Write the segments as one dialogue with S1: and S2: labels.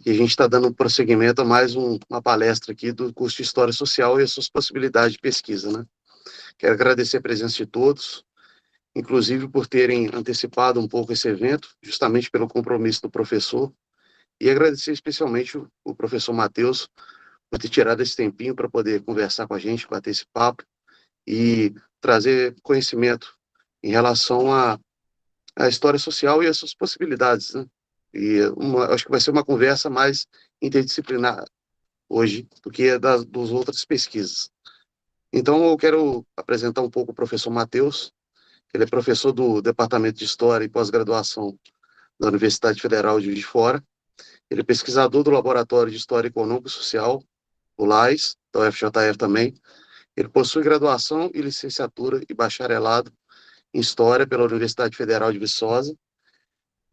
S1: E a gente está dando prosseguimento a mais uma palestra aqui do curso de História Social e as suas possibilidades de pesquisa, né? Quero agradecer a presença de todos, inclusive por terem antecipado um pouco esse evento, justamente pelo compromisso do professor, e agradecer especialmente o professor Matheus por ter tirado esse tempinho para poder conversar com a gente, bater esse papo e trazer conhecimento em relação à história social e as suas possibilidades, né? E acho que vai ser uma conversa mais interdisciplinar hoje do que das outras pesquisas. Então, eu quero apresentar um pouco o professor Matheus. Ele é professor do Departamento de História e Pós-Graduação da Universidade Federal de Juiz de Fora. Ele é pesquisador do Laboratório de História Econômica e Social, o LAIS, da UFJF também. Ele possui graduação e licenciatura e bacharelado em História pela Universidade Federal de Viçosa,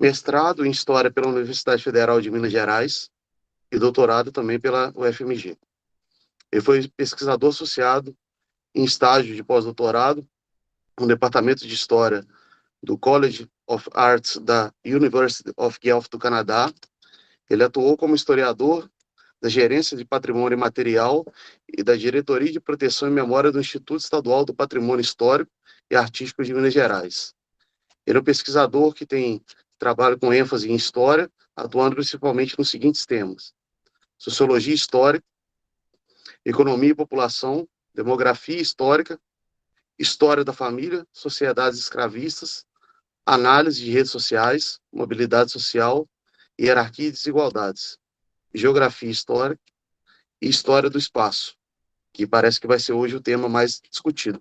S1: mestrado em História pela Universidade Federal de Minas Gerais e doutorado também pela UFMG. Ele foi pesquisador associado em estágio de pós-doutorado no Departamento de História do College of Arts da University of Guelph do Canadá. Ele atuou como historiador da Gerência de Patrimônio Material e da Diretoria de Proteção e Memória do Instituto Estadual do Patrimônio Histórico e Artístico de Minas Gerais. Ele é um pesquisador que tem trabalho com ênfase em história, atuando principalmente nos seguintes temas: sociologia histórica, economia e população, demografia histórica, história da família, sociedades escravistas, análise de redes sociais, mobilidade social, hierarquia e desigualdades, geografia histórica e história do espaço, que parece que vai ser hoje o tema mais discutido.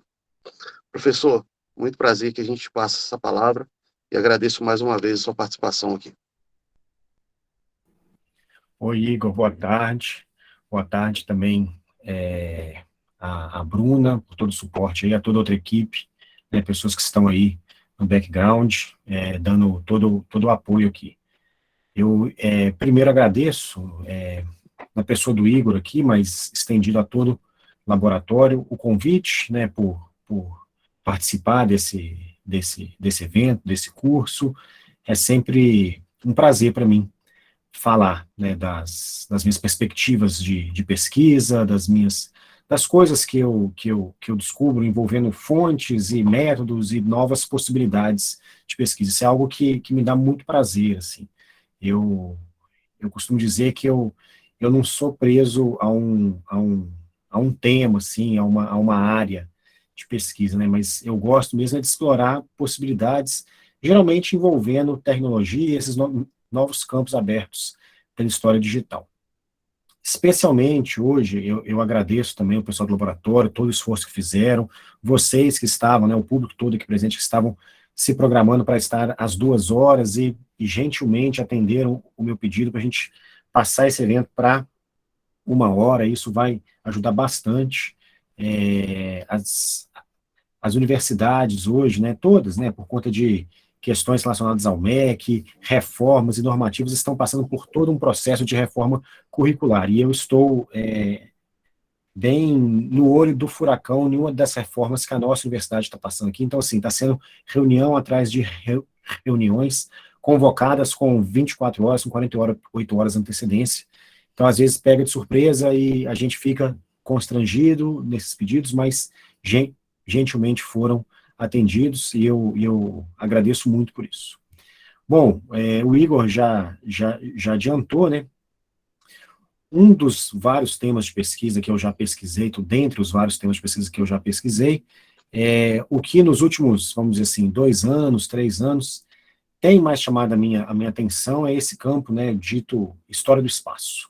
S1: Professor, muito prazer que a gente passe essa palavra e agradeço mais uma vez a sua participação aqui.
S2: Oi, Igor, boa tarde. Boa tarde também a Bruna, por todo o suporte aí, a toda a outra equipe, né, pessoas que estão aí no background, dando todo o apoio aqui. Eu primeiro agradeço, na pessoa do Igor aqui, mas estendido a todo o laboratório, o convite, né, por participar desse evento, desse curso. É sempre um prazer para mim falar, né, das minhas perspectivas de pesquisa, das coisas que eu descubro envolvendo fontes e métodos e novas possibilidades de pesquisa. Isso é algo que me dá muito prazer, assim. Eu costumo dizer que eu não sou preso a um tema, assim, a uma área de pesquisa, né, mas eu gosto mesmo de explorar possibilidades, geralmente envolvendo tecnologia e esses novos campos abertos pela história digital. Especialmente hoje, eu agradeço também o pessoal do laboratório, todo o esforço que fizeram, vocês que estavam, né, o público todo aqui presente, que estavam se programando para estar às 2 horas e gentilmente atenderam o meu pedido para a gente passar esse evento para 1 hora. Isso vai ajudar bastante. As universidades hoje, né, todas, né, por conta de questões relacionadas ao MEC, reformas e normativas, estão passando por todo um processo de reforma curricular, e eu estou bem no olho do furacão em uma das reformas que a nossa universidade está passando aqui. Então, assim, está sendo reunião atrás de reuniões, convocadas com 24 horas, com 48 horas de antecedência. Então, às vezes, pega de surpresa e a gente fica constrangido nesses pedidos, mas gentilmente foram atendidos, e eu agradeço muito por isso. Bom, o Igor já adiantou, né? Um dos vários temas de pesquisa que eu já pesquisei, dentre os vários temas de pesquisa que eu já pesquisei, o que nos últimos, vamos dizer assim, 2 anos, 3 anos, tem mais chamado a minha atenção é esse campo, né, dito história do espaço.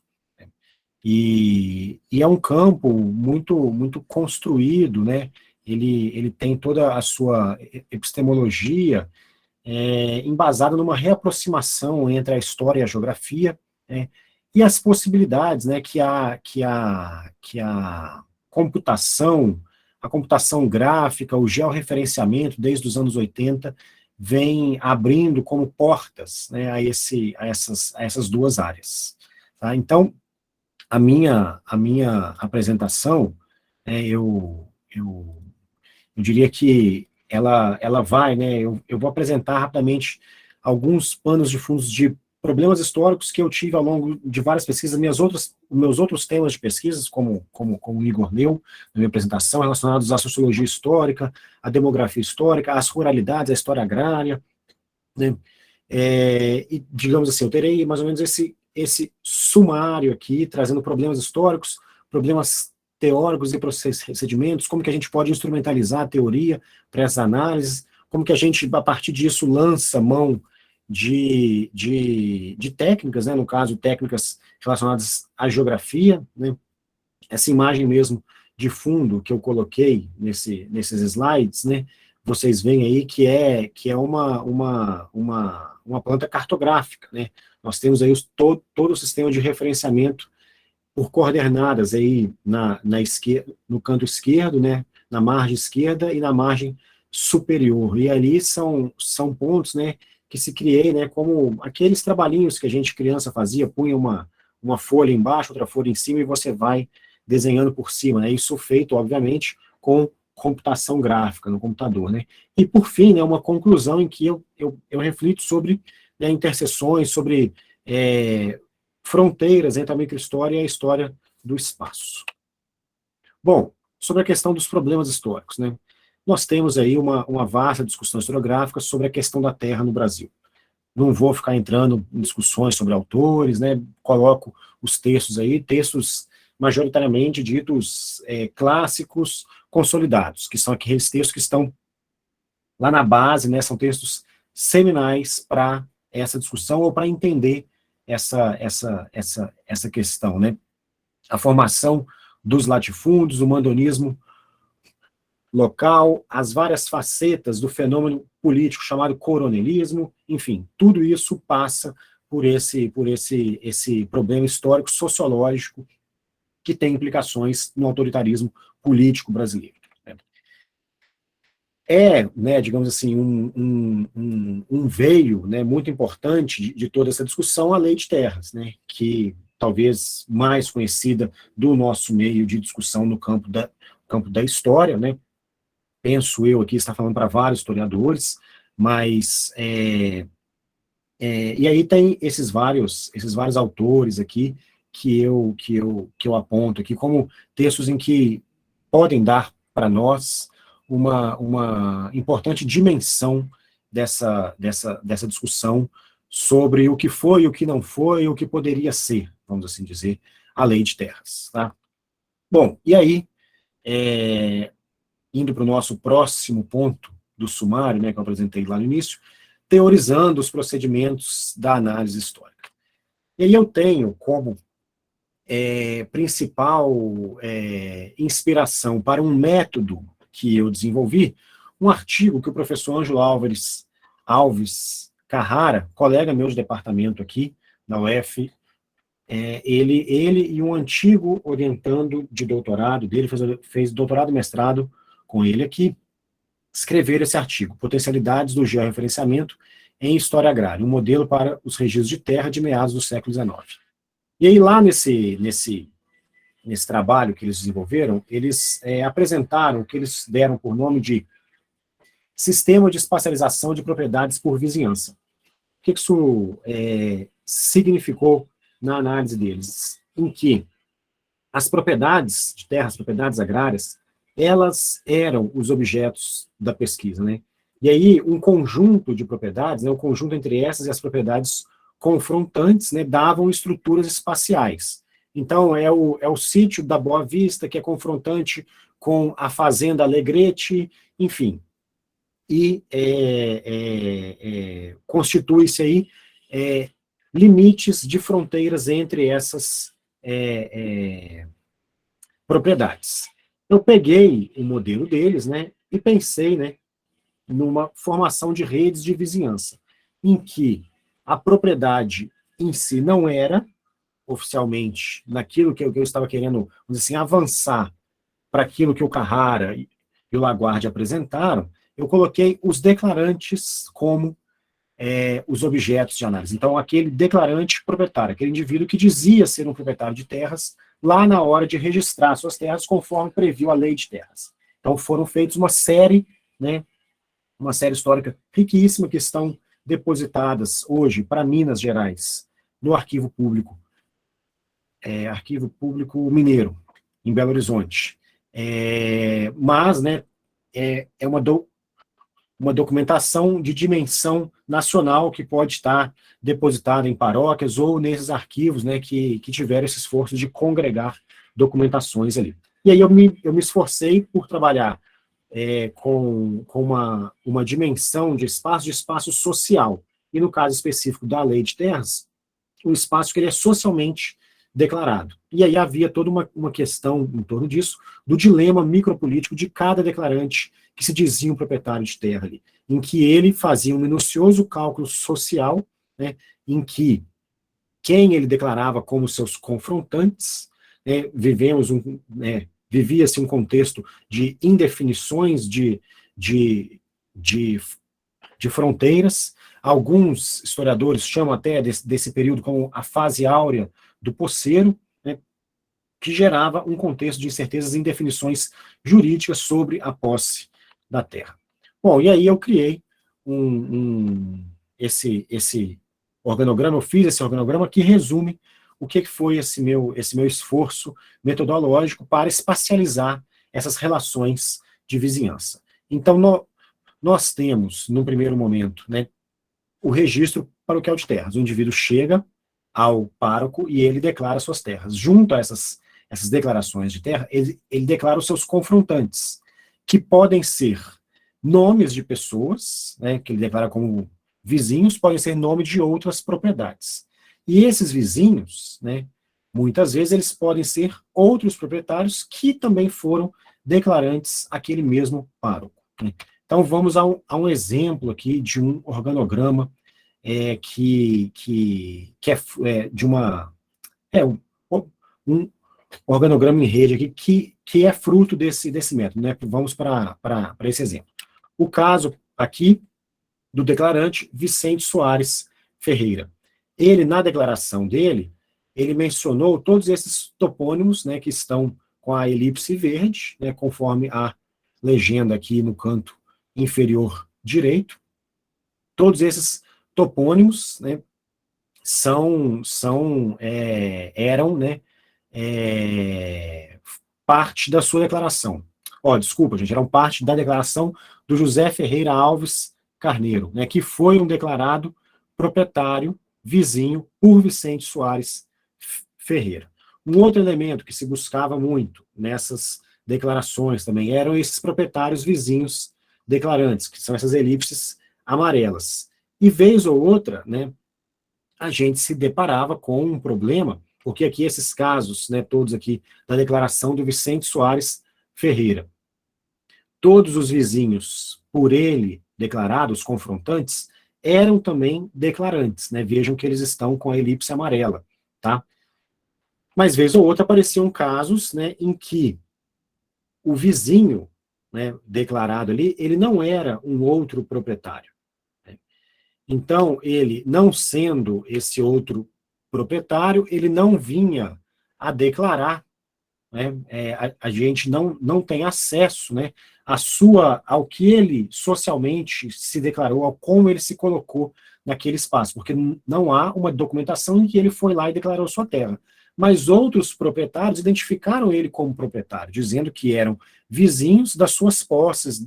S2: E é um campo muito construído, né? Ele tem toda a sua epistemologia embasada numa reaproximação entre a história e a geografia, né, e as possibilidades, né, que a computação gráfica, o georreferenciamento, desde os anos 80, vem abrindo como portas, né, a essas duas áreas. Tá? Então, a minha apresentação, eu diria que ela vai, né, eu vou apresentar rapidamente alguns panos de fundos de problemas históricos que eu tive ao longo de várias pesquisas, meus outros temas de pesquisas, como o Igor leu na minha apresentação, relacionados à sociologia histórica, à demografia histórica, às ruralidades, à história agrária, né? E, digamos assim, eu terei mais ou menos esse sumário aqui, trazendo problemas históricos, problemas teóricos e procedimentos, como que a gente pode instrumentalizar a teoria para essas análises, como que a gente, a partir disso, lança mão de técnicas, né, no caso, técnicas relacionadas à geografia, né, essa imagem mesmo de fundo que eu coloquei nesses slides, né, vocês veem aí que é uma planta cartográfica, né, nós temos aí todo o sistema de referenciamento por coordenadas aí na esquerda, no canto esquerdo, né, na margem esquerda e na margem superior, e ali são pontos, né, que se criei, né, como aqueles trabalhinhos que a gente criança fazia, punha uma folha embaixo, outra folha em cima, e você vai desenhando por cima, né, isso feito, obviamente, com computação gráfica no computador, né, e por fim, né, uma conclusão em que eu reflito sobre, né, interseções, sobre fronteiras entre a microhistória e a história do espaço. Bom, sobre a questão dos problemas históricos, né, nós temos aí uma vasta discussão historiográfica sobre a questão da terra no Brasil. Não vou ficar entrando em discussões sobre autores, né, coloco os textos aí, textos majoritariamente ditos clássicos consolidados, que são aqueles textos que estão lá na base, né, são textos seminais para essa discussão ou para entender essa questão, né, a formação dos latifúndios, o mandonismo local, as várias facetas do fenômeno político chamado coronelismo, enfim, tudo isso passa por esse problema histórico sociológico que tem implicações no autoritarismo político brasileiro. Né, digamos assim, um veio, né, muito importante de toda essa discussão, a Lei de Terras, né, que talvez mais conhecida do nosso meio de discussão no campo da história, né, penso eu aqui, está falando para vários historiadores, mas, e aí tem esses vários autores aqui, que eu aponto aqui, como textos em que podem dar para nós uma importante dimensão dessa discussão sobre o que foi, o que não foi, o que poderia ser, vamos assim dizer, a Lei de Terras. Tá? Bom, e aí, indo para o nosso próximo ponto do sumário, né, que eu apresentei lá no início, teorizando os procedimentos da análise histórica. E aí eu tenho como principal inspiração para um método que eu desenvolvi, um artigo que o professor Ângelo Alves Carrara, colega meu de departamento aqui, na UF, ele e um antigo orientando de doutorado dele, fez doutorado e mestrado com ele aqui, escreveram esse artigo, Potencialidades do Georreferenciamento em História Agrária, um modelo para os registros de terra de meados do século XIX. E aí lá nesse trabalho que eles desenvolveram, eles apresentaram o que eles deram por nome de Sistema de Espacialização de Propriedades por Vizinhança. O que isso significou na análise deles? Em que as propriedades de terra, as propriedades agrárias, elas eram os objetos da pesquisa, né? E aí um conjunto de propriedades, né, um conjunto entre essas e as propriedades confrontantes, né, davam estruturas espaciais. Então, é o sítio da Boa Vista, que é confrontante com a fazenda Alegrete, enfim. E constitui-se aí limites de fronteiras entre essas propriedades. Eu peguei o modelo deles, né, e pensei, né, numa formação de redes de vizinhança, em que a propriedade em si não era, oficialmente, naquilo que eu estava querendo, vamos dizer assim, avançar para aquilo que o Carrara e o Laguardia apresentaram, eu coloquei os declarantes como os objetos de análise. Então, aquele declarante proprietário, aquele indivíduo que dizia ser um proprietário de terras, lá na hora de registrar suas terras, conforme previu a Lei de Terras. Então, foram feitos uma série, né, uma série histórica riquíssima, que estão depositadas hoje para Minas Gerais, no Arquivo Público Mineiro, em Belo Horizonte. Mas, né, é uma documentação de dimensão nacional que pode estar depositada em paróquias ou nesses arquivos, né, que tiveram esse esforço de congregar documentações ali. E aí eu me esforcei por trabalhar com uma dimensão de espaço social. E no caso específico da Lei de Terras, um espaço que ele é socialmente declarado. E aí havia toda uma questão em torno disso, do dilema micropolítico de cada declarante que se dizia um proprietário de terra ali, em que ele fazia um minucioso cálculo social, né, em que quem ele declarava como seus confrontantes, né, vivia-se um contexto de indefinições de fronteiras. Alguns historiadores chamam até desse período como a fase áurea do posseiro, né, que gerava um contexto de incertezas e indefinições jurídicas sobre a posse da terra. Bom, e aí eu criei esse organograma, eu fiz esse organograma que resume o que foi esse meu esforço metodológico para espacializar essas relações de vizinhança. Então, nós temos, no primeiro momento, né, o registro paroquial de terras. O indivíduo chega ao pároco e ele declara suas terras. Junto a essas declarações de terra, ele declara os seus confrontantes, que podem ser nomes de pessoas, né, que ele declara como vizinhos, podem ser nome de outras propriedades. E esses vizinhos, né, muitas vezes eles podem ser outros proprietários que também foram declarantes àquele mesmo pároco, né? Então vamos a um exemplo aqui de um organograma que é de um organograma em rede aqui que é fruto desse método, né? Vamos para esse exemplo. O caso aqui do declarante Vicente Soares Ferreira. Ele, na declaração dele, ele mencionou todos esses topônimos, né, que estão com a elipse verde, né, conforme a legenda aqui no canto inferior direito. Todos esses topônimos, né, eram, né, parte da sua declaração. Desculpa, gente, eram parte da declaração do José Ferreira Alves Carneiro, né, que foi um declarado proprietário vizinho por Vicente Soares Ferreira. Um outro elemento que se buscava muito nessas declarações também eram esses proprietários vizinhos declarantes, que são essas elipses amarelas. E vez ou outra, né, a gente se deparava com um problema, porque aqui esses casos, né, todos aqui da declaração do Vicente Soares Ferreira, todos os vizinhos por ele declarados, confrontantes, eram também declarantes, né? Vejam que eles estão com a elipse amarela, tá? Mas vez ou outra apareciam casos, né, em que o vizinho, né, declarado ali, ele não era um outro proprietário, né? Então, ele, não sendo esse outro proprietário, ele não vinha a declarar, né, a gente não tem acesso, né, ao que ele socialmente se declarou, ao como ele se colocou naquele espaço, porque não há uma documentação em que ele foi lá e declarou sua terra. Mas outros proprietários identificaram ele como proprietário, dizendo que eram vizinhos das suas posses,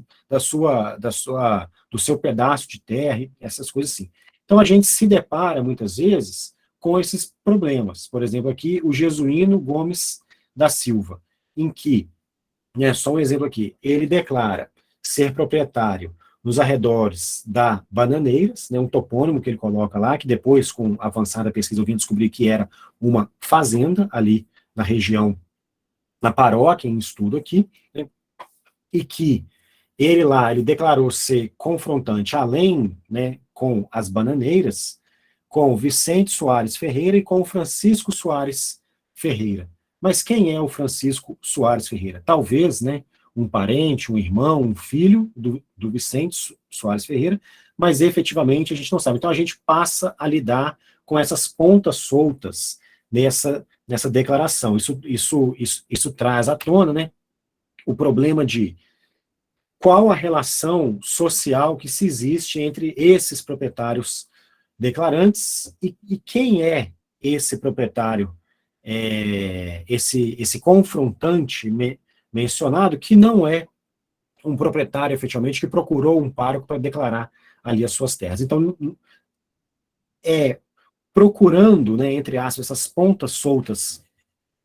S2: do seu pedaço de terra, essas coisas assim. Então a gente se depara, muitas vezes, com esses problemas. Por exemplo, aqui, o Jesuíno Gomes da Silva, em que, né, só um exemplo aqui, ele declara ser proprietário nos arredores da Bananeiras, né, um topônimo que ele coloca lá, que depois, com a avançada pesquisa, eu vim descobrir que era uma fazenda ali na região, na paróquia, em estudo aqui, né, e que ele declarou ser confrontante, além, né, com as Bananeiras, com o Vicente Soares Ferreira e com o Francisco Soares Ferreira. Mas quem é o Francisco Soares Ferreira? Talvez, né, um parente, um irmão, um filho do Vicente Soares Ferreira, mas efetivamente a gente não sabe. Então a gente passa a lidar com essas pontas soltas nessa declaração. Isso traz à tona, né, o problema de qual a relação social que se existe entre esses proprietários declarantes e quem é esse proprietário, esse confrontante mencionado, que não é um proprietário, efetivamente, que procurou um pároco para declarar ali as suas terras. Então, procurando, né, entre aspas, essas pontas soltas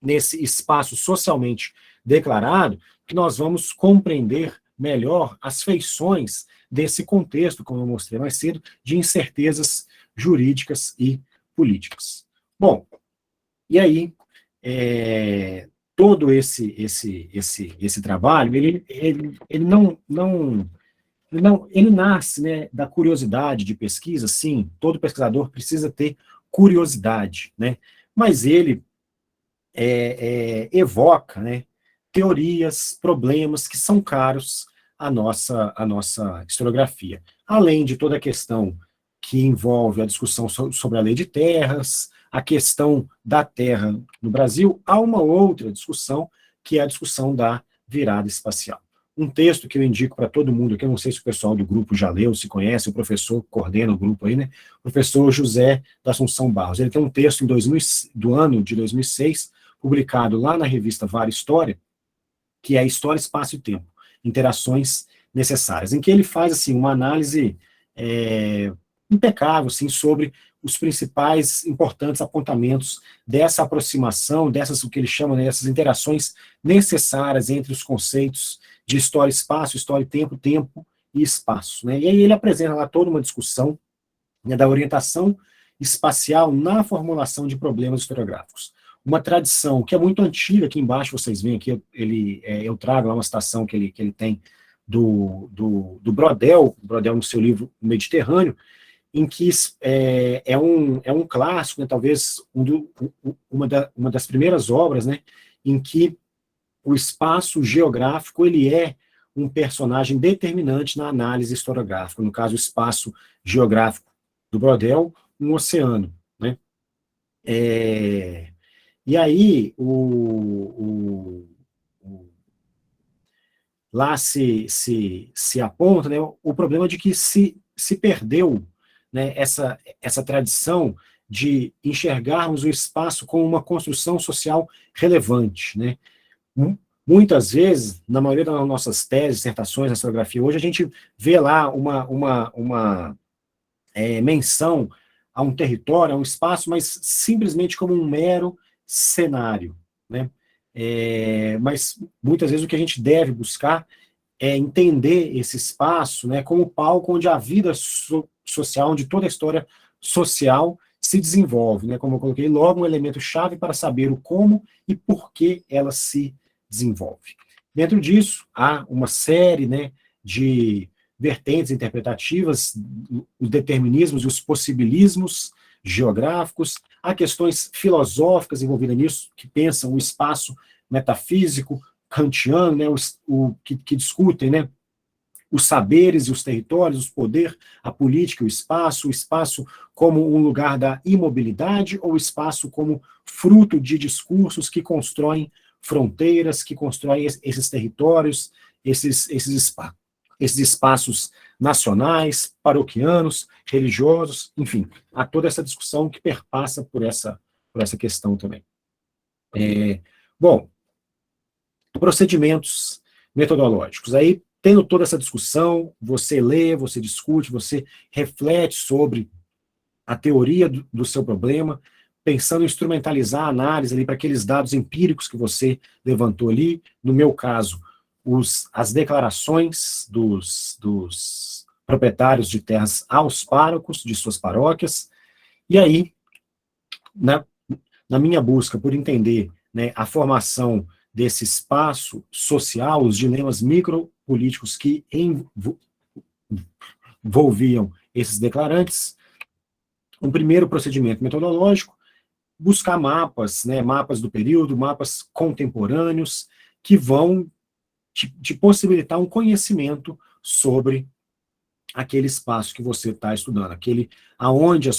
S2: nesse espaço socialmente declarado, que nós vamos compreender melhor as feições desse contexto, como eu mostrei mais cedo, de incertezas jurídicas e políticas. Bom, e aí, todo esse trabalho, ele ele nasce, né, da curiosidade de pesquisa. Sim, todo pesquisador precisa ter curiosidade, né, mas ele evoca, né, teorias, problemas que são caros à nossa historiografia. Além de toda a questão que envolve a discussão sobre a lei de terras, a questão da terra no Brasil, há uma outra discussão, que é a discussão da virada espacial. Um texto que eu indico para todo mundo, que eu não sei se o pessoal do grupo já leu, se conhece, o professor que coordena o grupo aí, né, o professor José da Assunção Barros. Ele tem um texto do ano de 2006, publicado lá na revista Vara História, que é História, Espaço e Tempo, Interações Necessárias, em que ele faz assim, uma análise impecável assim, sobre os principais importantes apontamentos dessa aproximação, dessas, o que ele chama, né, essas interações necessárias entre os conceitos de história, espaço, história e tempo, tempo e espaço. Né? E aí ele apresenta lá toda uma discussão, né, da orientação espacial na formulação de problemas historiográficos. Uma tradição que é muito antiga, aqui embaixo vocês veem aqui, eu trago lá uma citação que ele tem do Brodel no seu livro Mediterrâneo, em que é um clássico, né, talvez uma das primeiras obras, né, em que o espaço geográfico ele é um personagem determinante na análise historiográfica. No caso, o espaço geográfico do Brodel, um oceano. Né? E aí, lá se aponta, né, o problema de que se perdeu, né, essa tradição de enxergarmos o espaço como uma construção social relevante. Né? Muitas vezes, na maioria das nossas teses, dissertações na historiografia hoje, a gente vê lá uma menção a um território, a um espaço, mas simplesmente como um mero cenário. Né? Mas muitas vezes o que a gente deve buscar é entender esse espaço, né, como palco onde a vida social, onde toda a história social se desenvolve, né, como eu coloquei, logo um elemento chave para saber o como e por que ela se desenvolve. Dentro disso, há uma série, né, de vertentes interpretativas, os determinismos e os possibilismos geográficos, há questões filosóficas envolvidas nisso, que pensam o espaço metafísico, kantiano, né, que discutem, né, os saberes e os territórios, o poder, a política, o espaço como um lugar da imobilidade, ou o espaço como fruto de discursos que constroem fronteiras, que constroem esses territórios, esses espaços nacionais, paroquianos, religiosos, enfim, há toda essa discussão que perpassa por essa questão também. Bom, procedimentos metodológicos. Aí, tendo toda essa discussão, você lê, você discute, você reflete sobre a teoria do seu problema, pensando em instrumentalizar a análise ali para aqueles dados empíricos que você levantou ali. No meu caso, as declarações dos proprietários de terras aos párocos de suas paróquias. E aí, na minha busca por entender, né, a formação desse espaço social, os dilemas micropolíticos que envolviam esses declarantes, um primeiro procedimento metodológico, buscar mapas, né, mapas do período, mapas contemporâneos, que vão te possibilitar um conhecimento sobre aquele espaço que você está estudando, aonde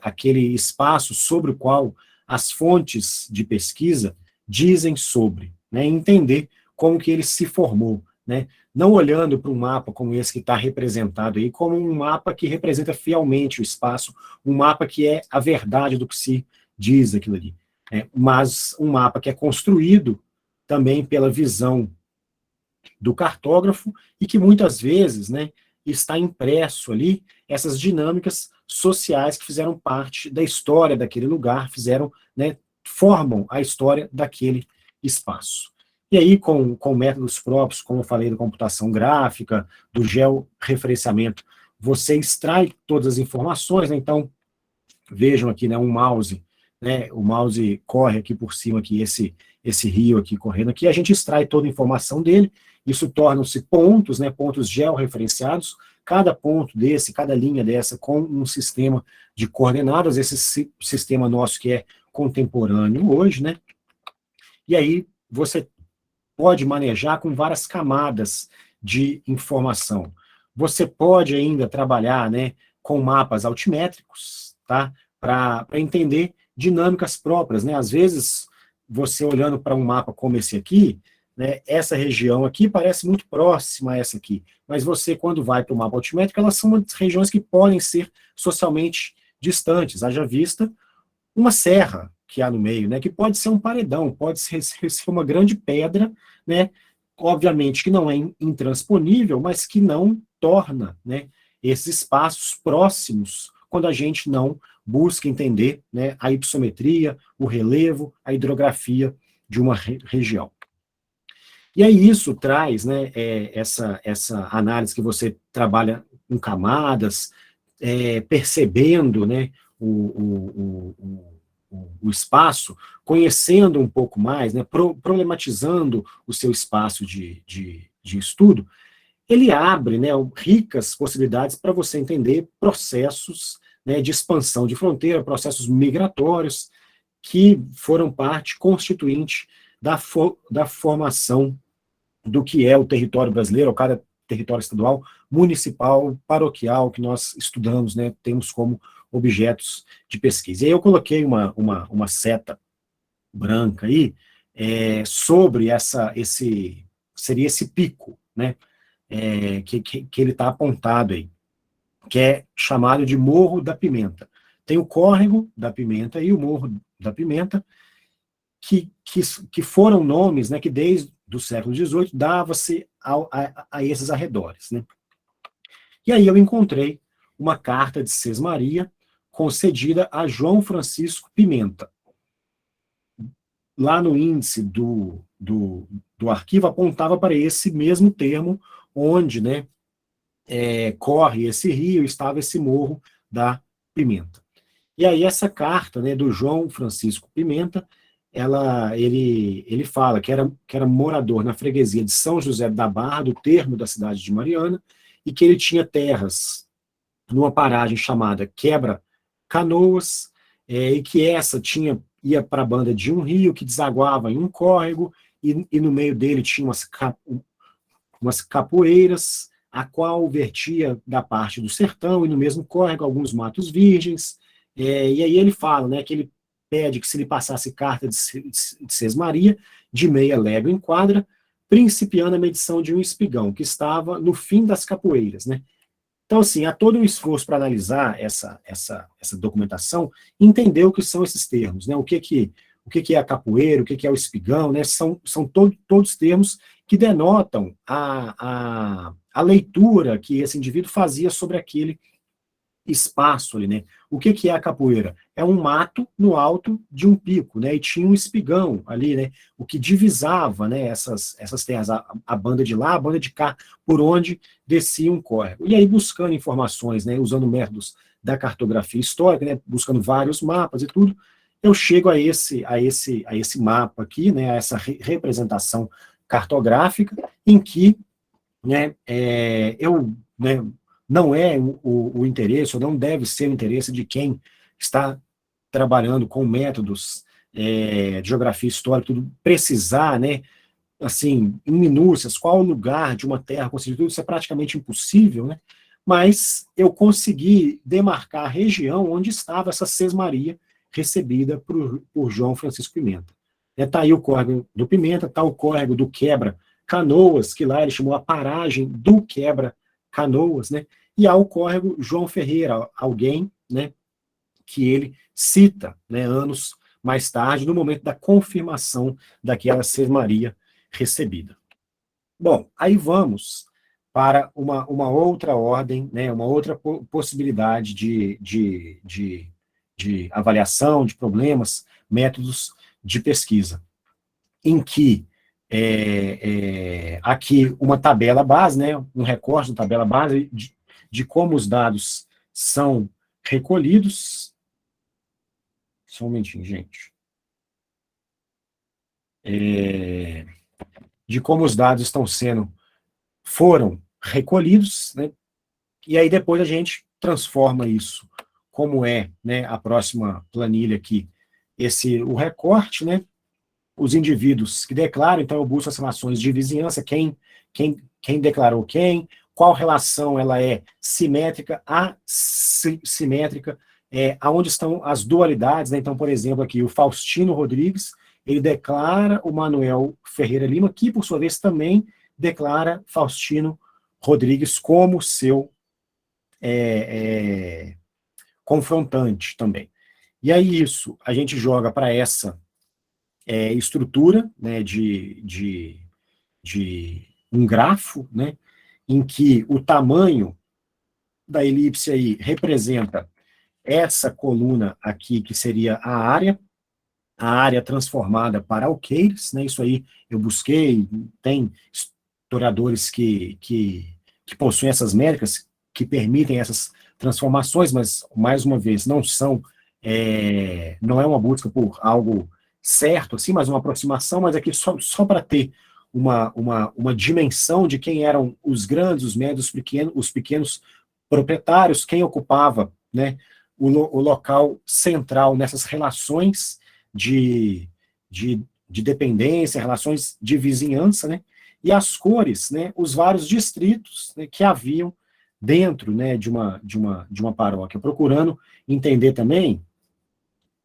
S2: aquele espaço sobre o qual as fontes de pesquisa dizem sobre, né, entender como que ele se formou, né? Não olhando para um mapa como esse que está representado aí, como um mapa que representa fielmente o espaço, um mapa que é a verdade do que se diz aquilo ali, né? Mas um mapa que é construído também pela visão do cartógrafo e que muitas vezes, né, está impresso ali essas dinâmicas sociais que fizeram parte da história daquele lugar, fizeram, né, formam a história daquele espaço. E aí, com métodos próprios, como eu falei, da computação gráfica, do georreferenciamento, você extrai todas as informações, né? Então, vejam aqui, né, um mouse, né, o mouse corre aqui por cima, aqui, esse rio aqui correndo aqui, a gente extrai toda a informação dele, isso tornam-se pontos, né, pontos georreferenciados, cada ponto desse, cada linha dessa, com um sistema de coordenadas, esse sistema nosso que é contemporâneo hoje, né, e aí você pode manejar com várias camadas de informação. Você pode ainda trabalhar, né, com mapas altimétricos, tá? Para entender dinâmicas próprias, né? Às vezes, você olhando para um mapa como esse aqui, né, essa região aqui parece muito próxima a essa aqui, mas você, quando vai para o mapa altimétrico, elas são regiões que podem ser socialmente distantes, haja vista uma serra que há no meio, né, que pode ser um paredão, pode ser uma grande pedra, né, obviamente que não é intransponível, mas que não torna, né, esses espaços próximos quando a gente não busca entender, né, a hypsometria, o relevo, a hidrografia de uma região. E aí isso traz, né, essa análise que você trabalha com camadas, percebendo, né, o espaço, conhecendo um pouco mais, né, problematizando o seu espaço de estudo, ele abre, né, ricas possibilidades para você entender processos, né, de expansão de fronteira, processos migratórios, que foram parte constituinte da formação do que é o território brasileiro, ou cada território estadual, municipal, paroquial, que nós estudamos, né, temos como objetos de pesquisa. E aí eu coloquei uma seta branca aí, sobre seria esse pico, né, que ele está apontado aí, que é chamado de Morro da Pimenta. Tem o Córrego da Pimenta e o Morro da Pimenta, que foram nomes, né, que desde o século XVIII dava-se a esses arredores, né. E aí eu encontrei uma carta de Sesmaria concedida a João Francisco Pimenta. Lá no índice do arquivo apontava para esse mesmo termo, onde, né, corre esse rio, estava esse morro da Pimenta. E aí essa carta, né, do João Francisco Pimenta, ele fala que era morador na freguesia de São José da Barra, do termo da cidade de Mariana, e que ele tinha terras numa paragem chamada Quebra-Canoas, e que essa ia para a banda de um rio que desaguava em um córrego, e no meio dele tinha umas capoeiras, a qual vertia da parte do sertão, e no mesmo córrego alguns matos virgens, e aí ele fala, né, que ele pede que se lhe passasse carta de Sesmaria, de meia légua em quadra, principiando a medição de um espigão, que estava no fim das capoeiras, né. Então, assim, há todo um esforço para analisar essa documentação, entender o que são esses termos, né, o que é a capoeira, o que é o espigão, né, são todos termos que denotam a leitura que esse indivíduo fazia sobre aquele espaço ali, né. O que é a capoeira? É um mato no alto de um pico, né, e tinha um espigão ali, né, o que divisava, né, essas terras, a banda de lá, a banda de cá, por onde descia um córrego. E aí, buscando informações, né, usando métodos da cartografia histórica, né, buscando vários mapas e tudo, eu chego a esse mapa aqui, né, a essa representação cartográfica, em que, né, né, não é o interesse, ou não deve ser o interesse de quem está trabalhando com métodos de geografia histórica, tudo, precisar, né, assim, em minúcias, qual o lugar de uma terra constituída, isso é praticamente impossível, né, mas eu consegui demarcar a região onde estava essa sesmaria recebida por João Francisco Pimenta. Está aí o córrego do Pimenta, está o córrego do Quebra Canoas, que lá ele chamou a paragem do Quebra-Canoas, né? E há o córrego João Ferreira, alguém, né, que ele cita, né, anos mais tarde, no momento da confirmação daquela sesmaria recebida. Bom, aí vamos para uma outra ordem, né, uma outra possibilidade de avaliação de problemas, métodos de pesquisa, em que aqui uma tabela base, né, um recorte da tabela base de como os dados são recolhidos. Só um momentinho, gente. De como os dados foram recolhidos, né, e aí depois a gente transforma isso, como né, a próxima planilha aqui, o recorte, né, os indivíduos que declaram, então eu busco as relações de vizinhança, quem declarou qual relação ela é simétrica, assimétrica, aonde estão as dualidades, né? Então, por exemplo, aqui o Faustino Rodrigues, ele declara o Manuel Ferreira Lima, que por sua vez também declara Faustino Rodrigues como seu confrontante também. E aí isso a gente joga para essa estrutura, né, de um grafo, né, em que o tamanho da elipse aí representa essa coluna aqui, que seria a área transformada para alqueires, né, isso aí eu busquei, tem historiadores que possuem essas métricas, que permitem essas transformações, mas, mais uma vez, não é uma busca por algo certo, assim, mas uma aproximação, mas aqui só para ter uma dimensão de quem eram os grandes, os médios, os pequenos proprietários, quem ocupava, né, o local central nessas relações de dependência, relações de vizinhança, né, e as cores, né, os vários distritos, né, que haviam dentro, né, de uma paróquia, procurando entender também,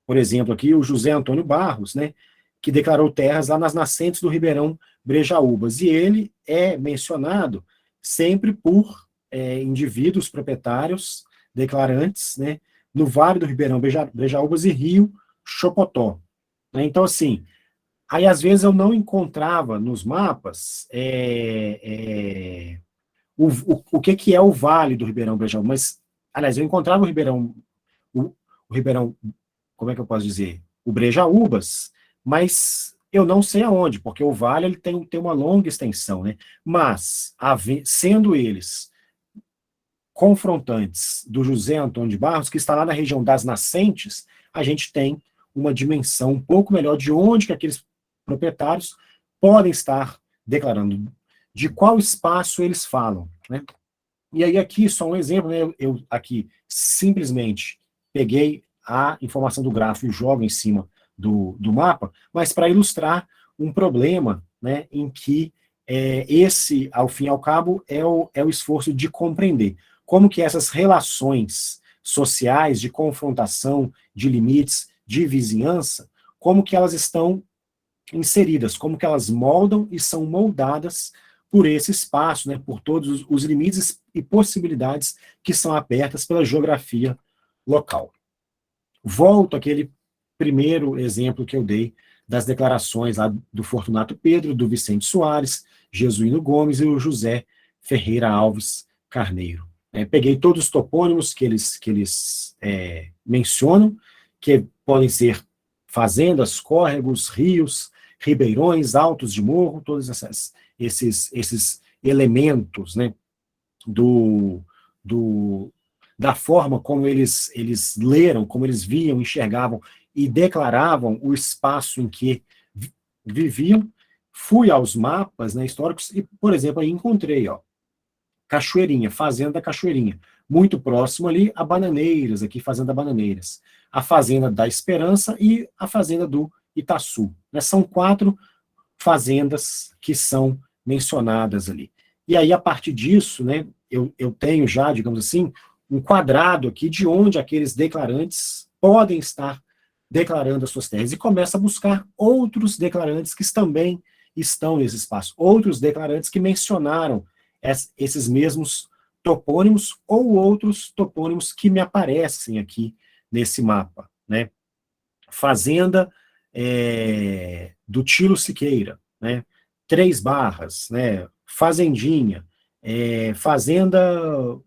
S2: por exemplo, aqui o José Antônio Barros, né, que declarou terras lá nas nascentes do Ribeirão Brejaúbas, e ele é mencionado sempre por indivíduos proprietários, declarantes, né, no Vale do Ribeirão Brejaúbas e Rio Chopotó. Né? Então, assim, aí às vezes eu não encontrava nos mapas o que é o Vale do Ribeirão Brejaúbas, mas, aliás, eu encontrava o Ribeirão, como é que eu posso dizer? O Brejaúbas, mas eu não sei aonde, porque o vale ele tem uma longa extensão, né? Mas, sendo eles confrontantes do José Antônio de Barros, que está lá na região das nascentes, a gente tem uma dimensão um pouco melhor de onde que aqueles proprietários podem estar declarando, de qual espaço eles falam, né? E aí aqui, só um exemplo, né? Eu aqui simplesmente peguei a informação do gráfico e jogo em cima do mapa, mas para ilustrar um problema, né, em que esse, ao fim e ao cabo, é o esforço de compreender como que essas relações sociais de confrontação, de limites, de vizinhança, como que elas estão inseridas, como que elas moldam e são moldadas por esse espaço, né, por todos os limites e possibilidades que são abertas pela geografia local. Volto àquele primeiro exemplo que eu dei das declarações lá do Fortunato Pedro, do Vicente Soares, Jesuíno Gomes e o José Ferreira Alves Carneiro. Peguei todos os topônimos que eles mencionam, que podem ser fazendas, córregos, rios, ribeirões, altos de morro, todos esses elementos, né, da forma como eles leram, como eles viam, enxergavam e declaravam o espaço em que viviam. Fui aos mapas, né, históricos e, por exemplo, aí encontrei, Cachoeirinha, Fazenda Cachoeirinha, muito próximo ali a Bananeiras, aqui Fazenda Bananeiras, a Fazenda da Esperança e a Fazenda do Itaçu. Né, são 4 fazendas que são mencionadas ali. E aí, a partir disso, né, eu tenho já, digamos assim, um quadrado aqui de onde aqueles declarantes podem estar declarando as suas terras, e começa a buscar outros declarantes que também estão nesse espaço. Outros declarantes que mencionaram esses mesmos topônimos ou outros topônimos que me aparecem aqui nesse mapa, né? Fazenda do Tilo Siqueira, né? Três Barras, né? Fazendinha, Fazenda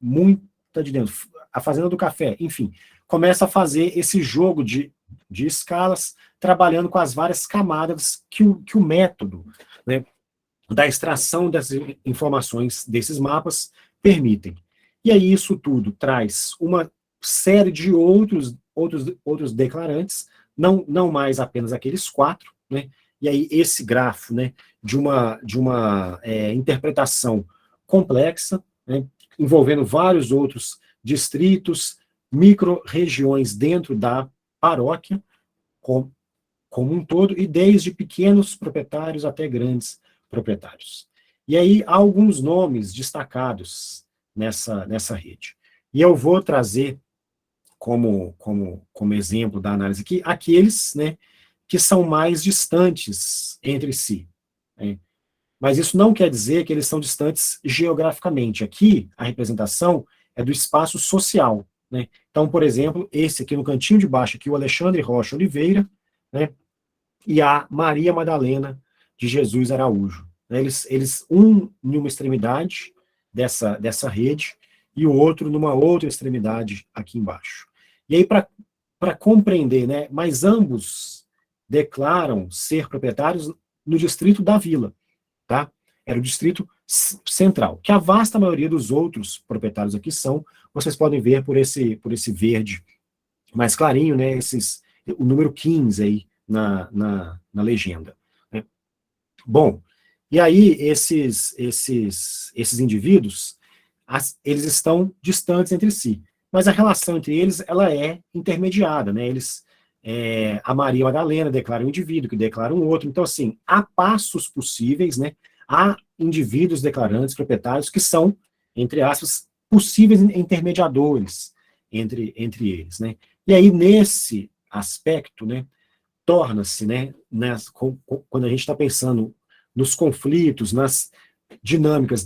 S2: muita de dentro, a Fazenda do Café, enfim, começa a fazer esse jogo de escalas, trabalhando com as várias camadas que o método, né, da extração dessas informações desses mapas permitem. E aí isso tudo traz uma série de outros declarantes, não mais apenas aqueles 4, né? E aí esse grafo, né, de uma interpretação complexa, né, envolvendo vários outros distritos, micro-regiões dentro da paróquia, como um todo, e desde pequenos proprietários até grandes proprietários. E aí há alguns nomes destacados nessa rede. E eu vou trazer como exemplo da análise aqui, aqueles, né, que são mais distantes entre si, né? Mas isso não quer dizer que eles são distantes geograficamente. Aqui, a representação é do espaço social, né? Então, por exemplo, esse aqui no cantinho de baixo, aqui, o Alexandre Rocha Oliveira, né, e a Maria Madalena de Jesus Araújo. Eles um em uma extremidade dessa rede e o outro numa outra extremidade aqui embaixo. E aí, para compreender, né, mas ambos declaram ser proprietários no distrito da Vila, tá? Era o distrito central, que a vasta maioria dos outros proprietários aqui são, vocês podem ver por esse verde mais clarinho, né, o número 15 aí na legenda, né? Bom, e aí esses indivíduos, eles estão distantes entre si, mas a relação entre eles, ela é intermediada, né? A Maria Madalena declara um indivíduo, que declara um outro, então assim, há passos possíveis, né? Há indivíduos declarantes, proprietários, que são, entre aspas, possíveis intermediadores entre eles, né? E aí, nesse aspecto, né, torna-se, né, quando a gente está pensando nos conflitos, nas dinâmicas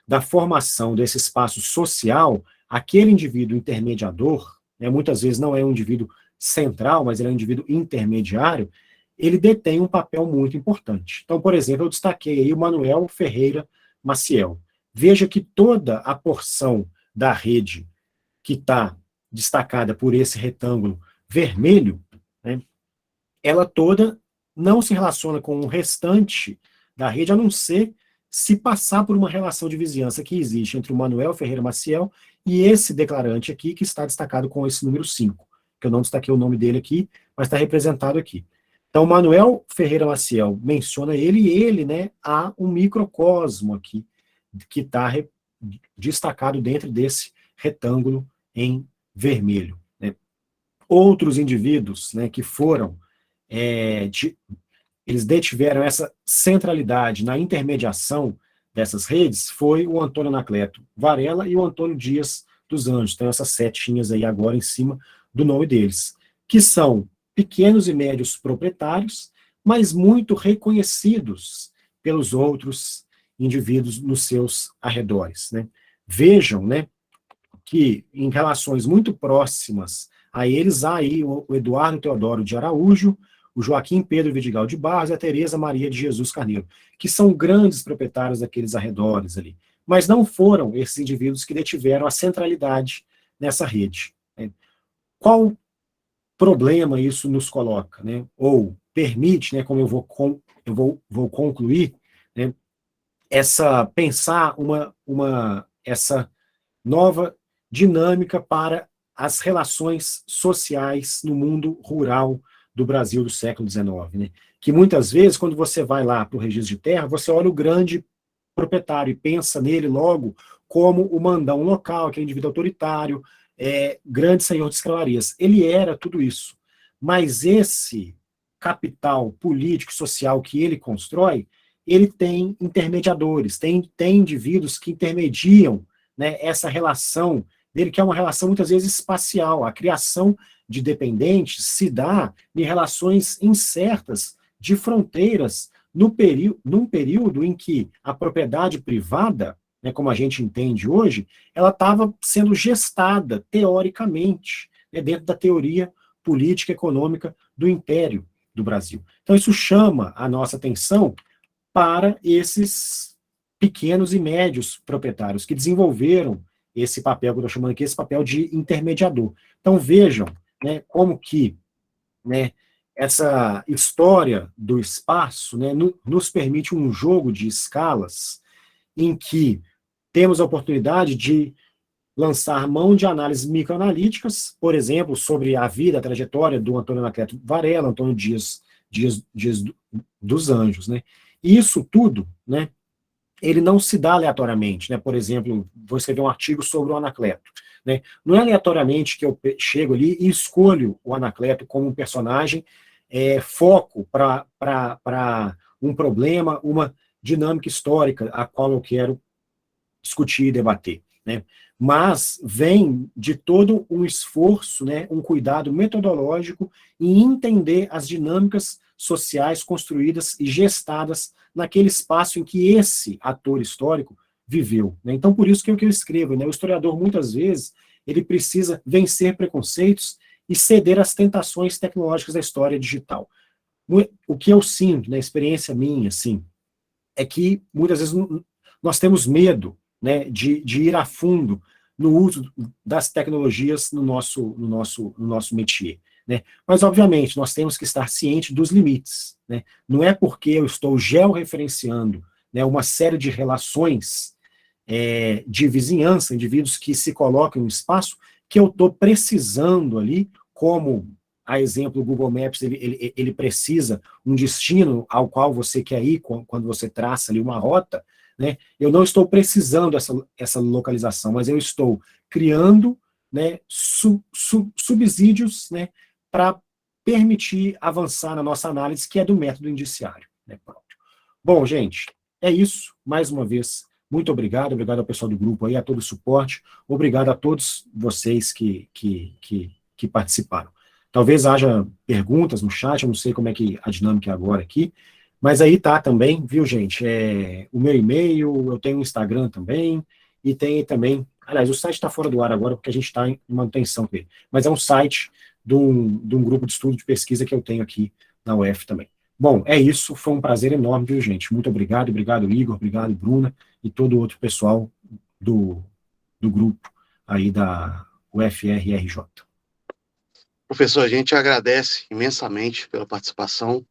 S2: da formação desse espaço social, aquele indivíduo intermediador, né, muitas vezes não é um indivíduo central, mas ele é um indivíduo intermediário, ele detém um papel muito importante. Então, por exemplo, eu destaquei aí o Manuel Ferreira Maciel. Veja que toda a porção da rede que está destacada por esse retângulo vermelho, né, ela toda não se relaciona com o restante da rede, a não ser se passar por uma relação de vizinhança que existe entre o Manuel Ferreira Maciel e esse declarante aqui, que está destacado com esse número 5, que eu não destaquei o nome dele aqui, mas está representado aqui. Então, Manuel Ferreira Maciel menciona ele, e ele, né, há um microcosmo aqui, que está destacado dentro desse retângulo em vermelho, né? Outros indivíduos, né, que foram, eles detiveram essa centralidade na intermediação dessas redes, foi o Antônio Anacleto Varela e o Antônio Dias dos Anjos. Então, essas setinhas aí agora em cima do nome deles, que são pequenos e médios proprietários, mas muito reconhecidos pelos outros indivíduos nos seus arredores, né? Vejam, né, que em relações muito próximas a eles há aí o Eduardo Teodoro de Araújo, o Joaquim Pedro Vidigal de Barros e a Tereza Maria de Jesus Carneiro, que são grandes proprietários daqueles arredores ali. Mas não foram esses indivíduos que detiveram a centralidade nessa rede, né? Qual problema isso nos coloca, né? Ou permite, né, como eu vou concluir, né, pensar essa nova dinâmica para as relações sociais no mundo rural do Brasil do século XIX, né? Que muitas vezes, quando você vai lá para o registro de terra, você olha o grande proprietário e pensa nele logo como o mandão local, aquele indivíduo autoritário, grande senhor de escravarias. Ele era tudo isso. Mas esse capital político e social que ele constrói, ele tem intermediadores, tem indivíduos que intermediam, né, essa relação dele, que é uma relação muitas vezes espacial. A criação de dependentes se dá em relações incertas de fronteiras num período em que a propriedade privada, né, como a gente entende hoje, ela estava sendo gestada, teoricamente, né, dentro da teoria política e econômica do Império do Brasil. Então, isso chama a nossa atenção para esses pequenos e médios proprietários que desenvolveram esse papel, que eu estou chamando aqui, esse papel de intermediador. Então, vejam, né, como que, né, essa história do espaço, né, nos permite um jogo de escalas em que temos a oportunidade de lançar mão de análises microanalíticas, por exemplo, sobre a vida, a trajetória do Antônio Anacleto Varela, Antônio Dias dos Anjos, né? E isso tudo, né, ele não se dá aleatoriamente, né? Por exemplo, vou escrever um artigo sobre o Anacleto, né? Não é aleatoriamente que eu chego ali e escolho o Anacleto como um personagem foco para um problema, uma dinâmica histórica a qual eu quero discutir e debater, né? Mas vem de todo um esforço, né, um cuidado metodológico em entender as dinâmicas sociais construídas e gestadas naquele espaço em que esse ator histórico viveu, né? Então, por isso que é o que eu escrevo, né? O historiador, muitas vezes, ele precisa vencer preconceitos e ceder às tentações tecnológicas da história digital. O que eu sinto, na experiência minha, assim, é que muitas vezes nós temos medo, né, de ir a fundo no uso das tecnologias no nosso métier, né? Mas, obviamente, nós temos que estar cientes dos limites, né? Não é porque eu estou georreferenciando, né, uma série de relações de vizinhança, indivíduos que se colocam em espaço, que eu estou precisando ali, como a exemplo do Google Maps, ele precisa um destino ao qual você quer ir, quando você traça ali uma rota, né? Eu não estou precisando essa localização, mas eu estou criando, né, subsídios, né, para permitir avançar na nossa análise, que é do método indiciário, né, próprio. Bom, gente, é isso. Mais uma vez, muito obrigado ao pessoal do grupo aí, a todo o suporte, obrigado a todos vocês que participaram. Talvez haja perguntas no chat, eu não sei como é que a dinâmica é agora aqui, mas aí tá também, viu, gente? O meu e-mail, eu tenho um Instagram também, e tem também, aliás, o site está fora do ar agora, porque a gente está em manutenção com ele, mas é um site de um grupo de estudo de pesquisa que eu tenho aqui na UF também. Bom, é isso, foi um prazer enorme, viu, gente? Muito obrigado, obrigado, Igor, obrigado, Bruna, e todo o outro pessoal do grupo aí da UFRRJ.
S1: Professor, a gente agradece imensamente pela participação.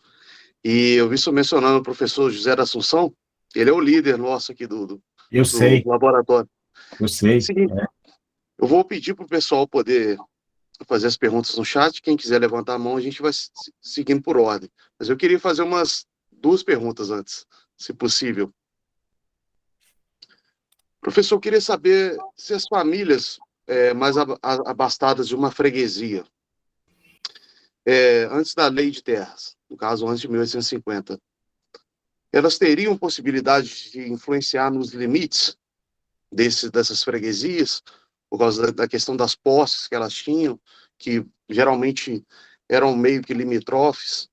S1: E eu vi você mencionando o professor José da Assunção, ele é o líder nosso aqui
S2: Eu
S1: do
S2: sei,
S1: laboratório.
S2: eu sei.
S1: Seguinte, eu vou pedir para o pessoal poder fazer as perguntas no chat. Quem quiser levantar a mão, a gente vai seguindo por ordem. Mas eu queria fazer umas duas perguntas antes, se possível. Professor, eu queria saber se as famílias mais abastadas de uma freguesia, antes da lei de terras, no caso, antes de 1850, elas teriam possibilidade de influenciar nos limites dessas freguesias, por causa da questão das posses que elas tinham, que geralmente eram meio que limítrofes.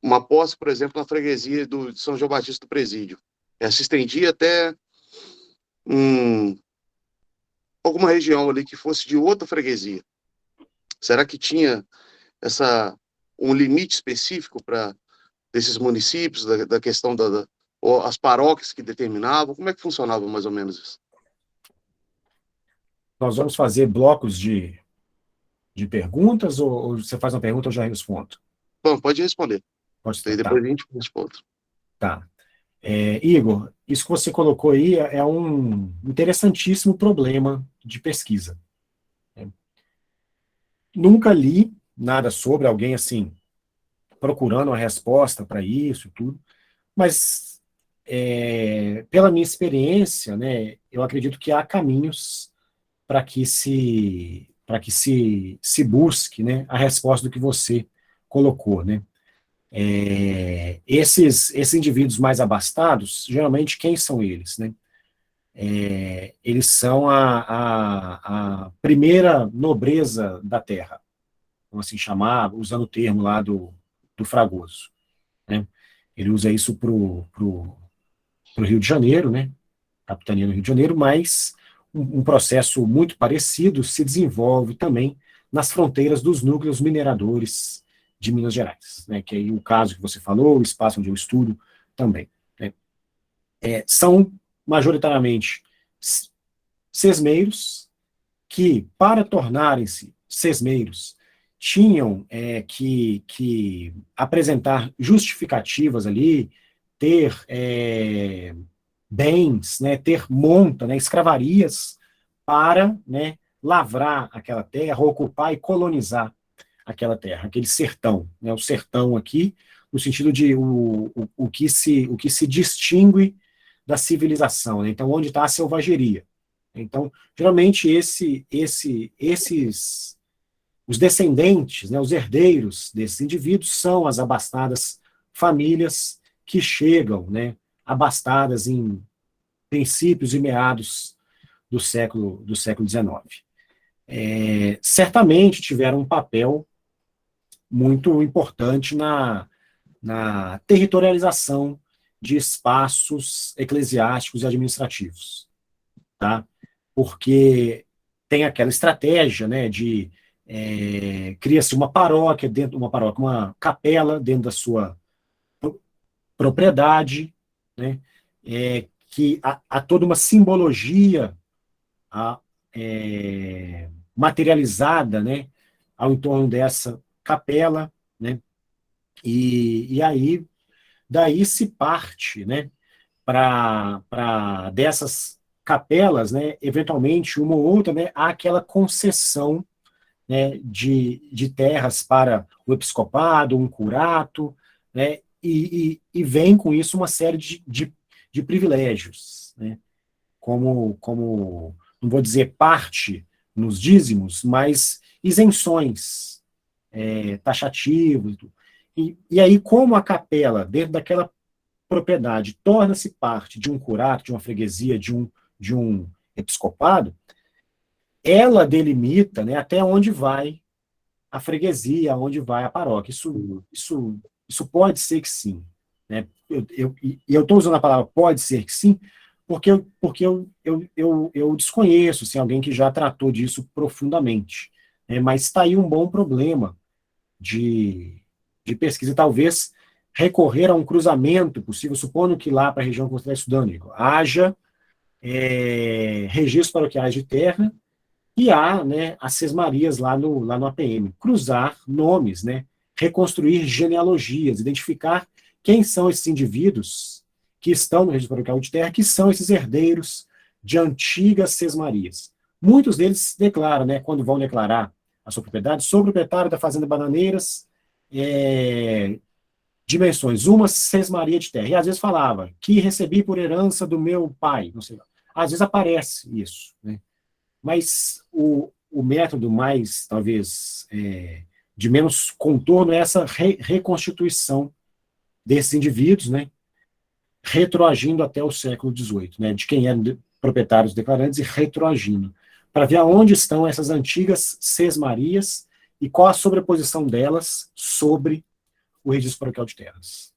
S1: Uma posse, por exemplo, na freguesia de São João Batista do Presídio, se estendia até alguma região ali que fosse de outra freguesia. Será que tinha um limite específico para desses municípios, da questão ou as paróquias que determinavam? Como é que funcionava mais ou menos isso?
S2: Nós vamos fazer blocos de perguntas, ou você faz uma pergunta, eu já respondo?
S1: Bom, pode responder.
S2: Pode
S1: Daí
S2: tá.
S1: depois a gente responde.
S2: Tá. Igor, isso que você colocou aí é um interessantíssimo problema de pesquisa. Nunca li nada sobre alguém assim, procurando uma resposta para isso e tudo, mas pela minha experiência, né, eu acredito que há caminhos para que se busque, né, a resposta do que você colocou, né? Esses indivíduos mais abastados, geralmente, quem são eles, né? Eles são a primeira nobreza da terra, vamos assim chamar, usando o termo lá do Fragoso. né? Ele usa isso para o Rio de Janeiro, né? Capitania do Rio de Janeiro, mas um processo muito parecido se desenvolve também nas fronteiras dos núcleos mineradores de Minas Gerais, né? Que aí o caso que você falou, o espaço onde eu estudo também, né? São majoritariamente sesmeiros que, para tornarem-se sesmeiros, tinham que apresentar justificativas ali, ter bens, né, ter monta, né, escravarias para, né, lavrar aquela terra, ocupar e colonizar aquela terra, aquele sertão, né, o sertão aqui, no sentido de o que se distingue da civilização, né, então onde está a selvageria. Então, geralmente os descendentes, né, os herdeiros desses indivíduos são as abastadas famílias que chegam, né, abastadas em princípios e meados do século XIX. Certamente tiveram um papel muito importante na territorialização de espaços eclesiásticos e administrativos, tá? Porque tem aquela estratégia, né, de cria-se uma paróquia dentro uma paróquia, uma capela dentro da sua propriedade, né, que há toda uma simbologia a, materializada, né, ao entorno dessa capela, né, e aí daí se parte, né, para dessas capelas, né, eventualmente uma ou outra, né, há aquela concessão, né, de terras para o episcopado, um curato, né, e vem com isso uma série de privilégios, né, como, não vou dizer parte nos dízimos, mas isenções taxativas. E aí, como a capela, dentro daquela propriedade, torna-se parte de um curato, de uma freguesia, de um episcopado, ela delimita, né, até onde vai a freguesia, onde vai a paróquia. Isso pode ser que sim. Né? Eu estou usando a palavra pode ser que sim, porque eu desconheço se alguém que já tratou disso profundamente. Né? Mas está aí um bom problema de pesquisa. Talvez recorrer a um cruzamento possível, supondo que lá para a região que você está estudando, Igor, haja registros paroquiais de terra e há, né, as sesmarias lá no APM. Cruzar nomes, né, reconstruir genealogias, identificar quem são esses indivíduos que estão no registro paroquial de terra, que são esses herdeiros de antigas sesmarias. Muitos deles declaram, né, quando vão declarar a sua propriedade, sou proprietário da Fazenda Bananeiras, dimensões, uma sesmaria de terra. E às vezes falava, que recebi por herança do meu pai, não sei lá. Às vezes aparece isso, né? Mas o método mais, talvez, de menos contorno é essa reconstituição desses indivíduos, né, retroagindo até o século XVIII, né, de quem eram proprietários declarantes e retroagindo, para ver aonde estão essas antigas sesmarias e qual a sobreposição delas sobre o registro paroquial de terras.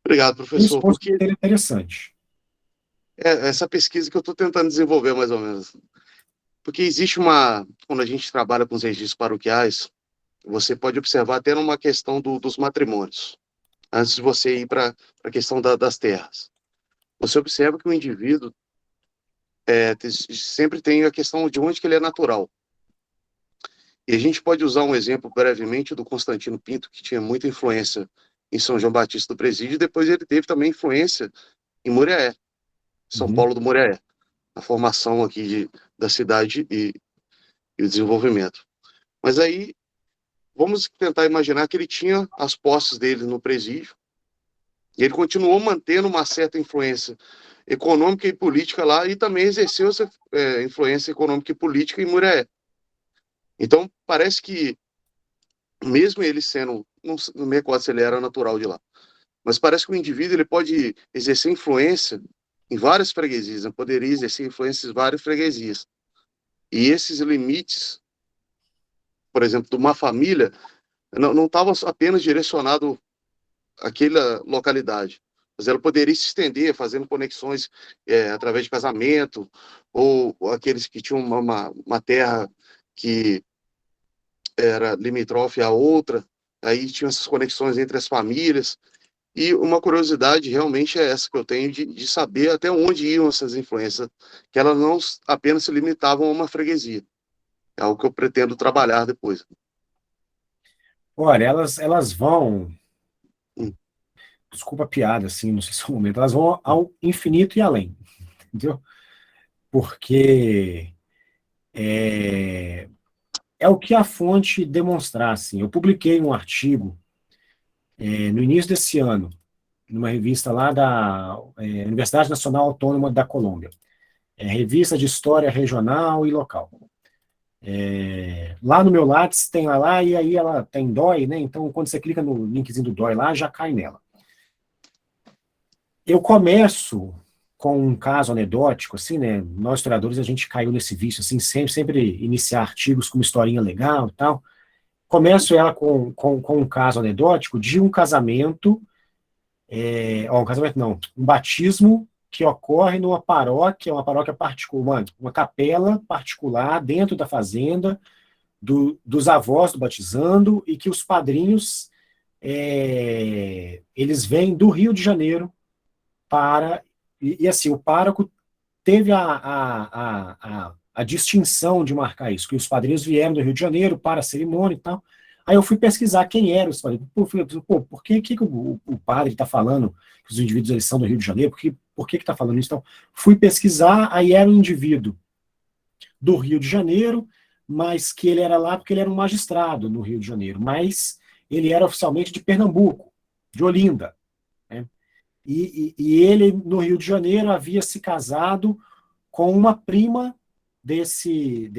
S1: Obrigado,
S2: Isso
S1: professor,
S2: fosse
S1: porque
S2: interessante.
S1: essa pesquisa que eu estou tentando desenvolver, mais ou menos. Porque existe quando a gente trabalha com os registros paroquiais, você pode observar até numa questão dos matrimônios, antes de você ir para a questão das terras. Você observa que o indivíduo sempre tem a questão de onde que ele é natural. E a gente pode usar um exemplo brevemente do Constantino Pinto, que tinha muita influência em São João Batista do Presídio, e depois ele teve também influência em Muriaé, São Paulo do Muriaé, a formação aqui da cidade e o desenvolvimento. Mas aí, vamos tentar imaginar que ele tinha as posses dele no presídio, e ele continuou mantendo uma certa influência econômica e política lá, e também exerceu essa influência econômica e política em Muriaé. Então, parece que, mesmo ele sendo, não me recordo se ele era natural de lá, mas parece que o indivíduo ele pode exercer influência em várias freguesias, né? Poderia exercer influência em várias freguesias. E esses limites, por exemplo, de uma família, não estava apenas direcionado aquela localidade, mas ela poderia se estender, fazendo conexões através de casamento, ou aqueles que tinham uma terra que era limítrofe à outra, aí tinham essas conexões entre as famílias. E uma curiosidade realmente é essa que eu tenho de saber até onde iam essas influências, que elas não apenas se limitavam a uma freguesia. É algo que eu pretendo trabalhar depois.
S2: Olha, elas vão,
S1: Hum.
S2: desculpa a piada, assim, não sei se é o momento, elas vão ao infinito e além, entendeu? Porque é o que a fonte demonstrar, assim. Eu publiquei um artigo no início desse ano, numa revista lá da Universidade Nacional Autônoma da Colômbia, revista de História Regional e Local. Lá no meu Lattes tem lá, e aí ela tem DOI, né? Então, quando você clica no linkzinho do DOI lá, já cai nela. Eu começo com um caso anedótico, assim, né? Nós, historiadores, a gente caiu nesse vício, assim, sempre iniciar artigos com uma historinha legal e tal. Começo ela com um caso anedótico de um casamento, um casamento não, um batismo que ocorre numa paróquia, uma paróquia particular, uma capela particular dentro da fazenda dos avós do batizando, e que os padrinhos, eles vêm do Rio de Janeiro para... E assim, o pároco teve a distinção de marcar isso, que os padrinhos vieram do Rio de Janeiro para a cerimônia e tal. Aí eu fui pesquisar quem eram os padrinhos. Pô, por que o padre está falando que os indivíduos eles são do Rio de Janeiro? Por que está falando isso? Então, fui pesquisar, aí era um indivíduo do Rio de Janeiro, mas que ele era lá porque ele era um magistrado no Rio de Janeiro, mas ele era oficialmente de Pernambuco, de Olinda, né? E ele, no Rio de Janeiro, havia se casado com uma prima desse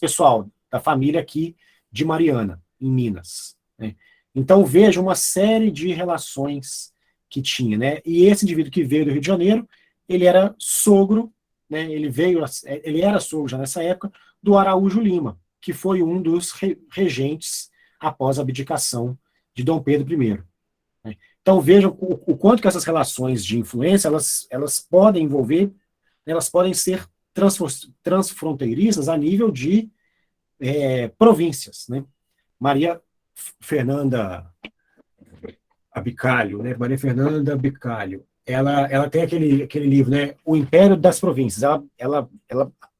S2: pessoal, da família aqui de Mariana, em Minas, né? Então, veja uma série de relações que tinha, né? E esse indivíduo que veio do Rio de Janeiro, ele era sogro, né? Ele era sogro já nessa época, do Araújo Lima, que foi um dos regentes após a abdicação de Dom Pedro I, né? Então, vejam o quanto que essas relações de influência, elas podem envolver, elas podem ser transfronteiriças a nível de províncias, né? Maria Fernanda Abicalho, né? Maria Fernanda Abicalho, ela tem aquele livro, né? O Império das Províncias. Ela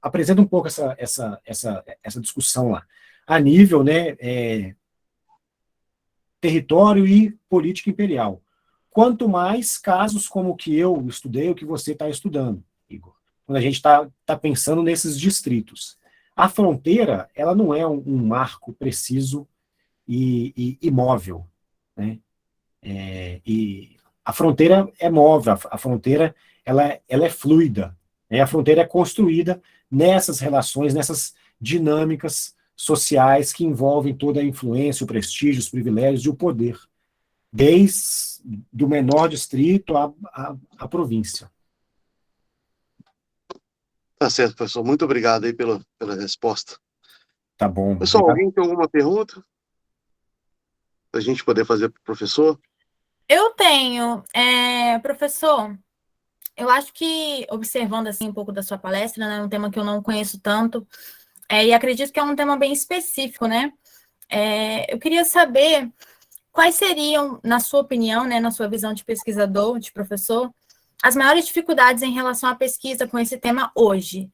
S2: apresenta um pouco essa discussão lá, a nível, né, território e política imperial. Quanto mais casos como o que eu estudei, o que você está estudando, Igor, quando a gente está pensando nesses distritos. A fronteira, ela não é um marco preciso e imóvel, né? E a fronteira é móvel, a fronteira ela é fluida, né? A fronteira é construída nessas relações, nessas dinâmicas sociais que envolvem toda a influência, o prestígio, os privilégios e o poder, desde do menor distrito à província.
S1: Tá certo, professor. Muito obrigado aí pela resposta.
S2: Tá bom.
S1: Pessoal,
S2: Obrigado.
S1: alguém tem alguma pergunta para a gente poder fazer para o professor?
S3: Eu tenho, professor, eu acho que, observando assim um pouco da sua palestra, né, um tema que eu não conheço tanto, e acredito que é um tema bem específico, né? Eu queria saber quais seriam, na sua opinião, né, na sua visão de pesquisador, de professor, as maiores dificuldades em relação à pesquisa com esse tema hoje.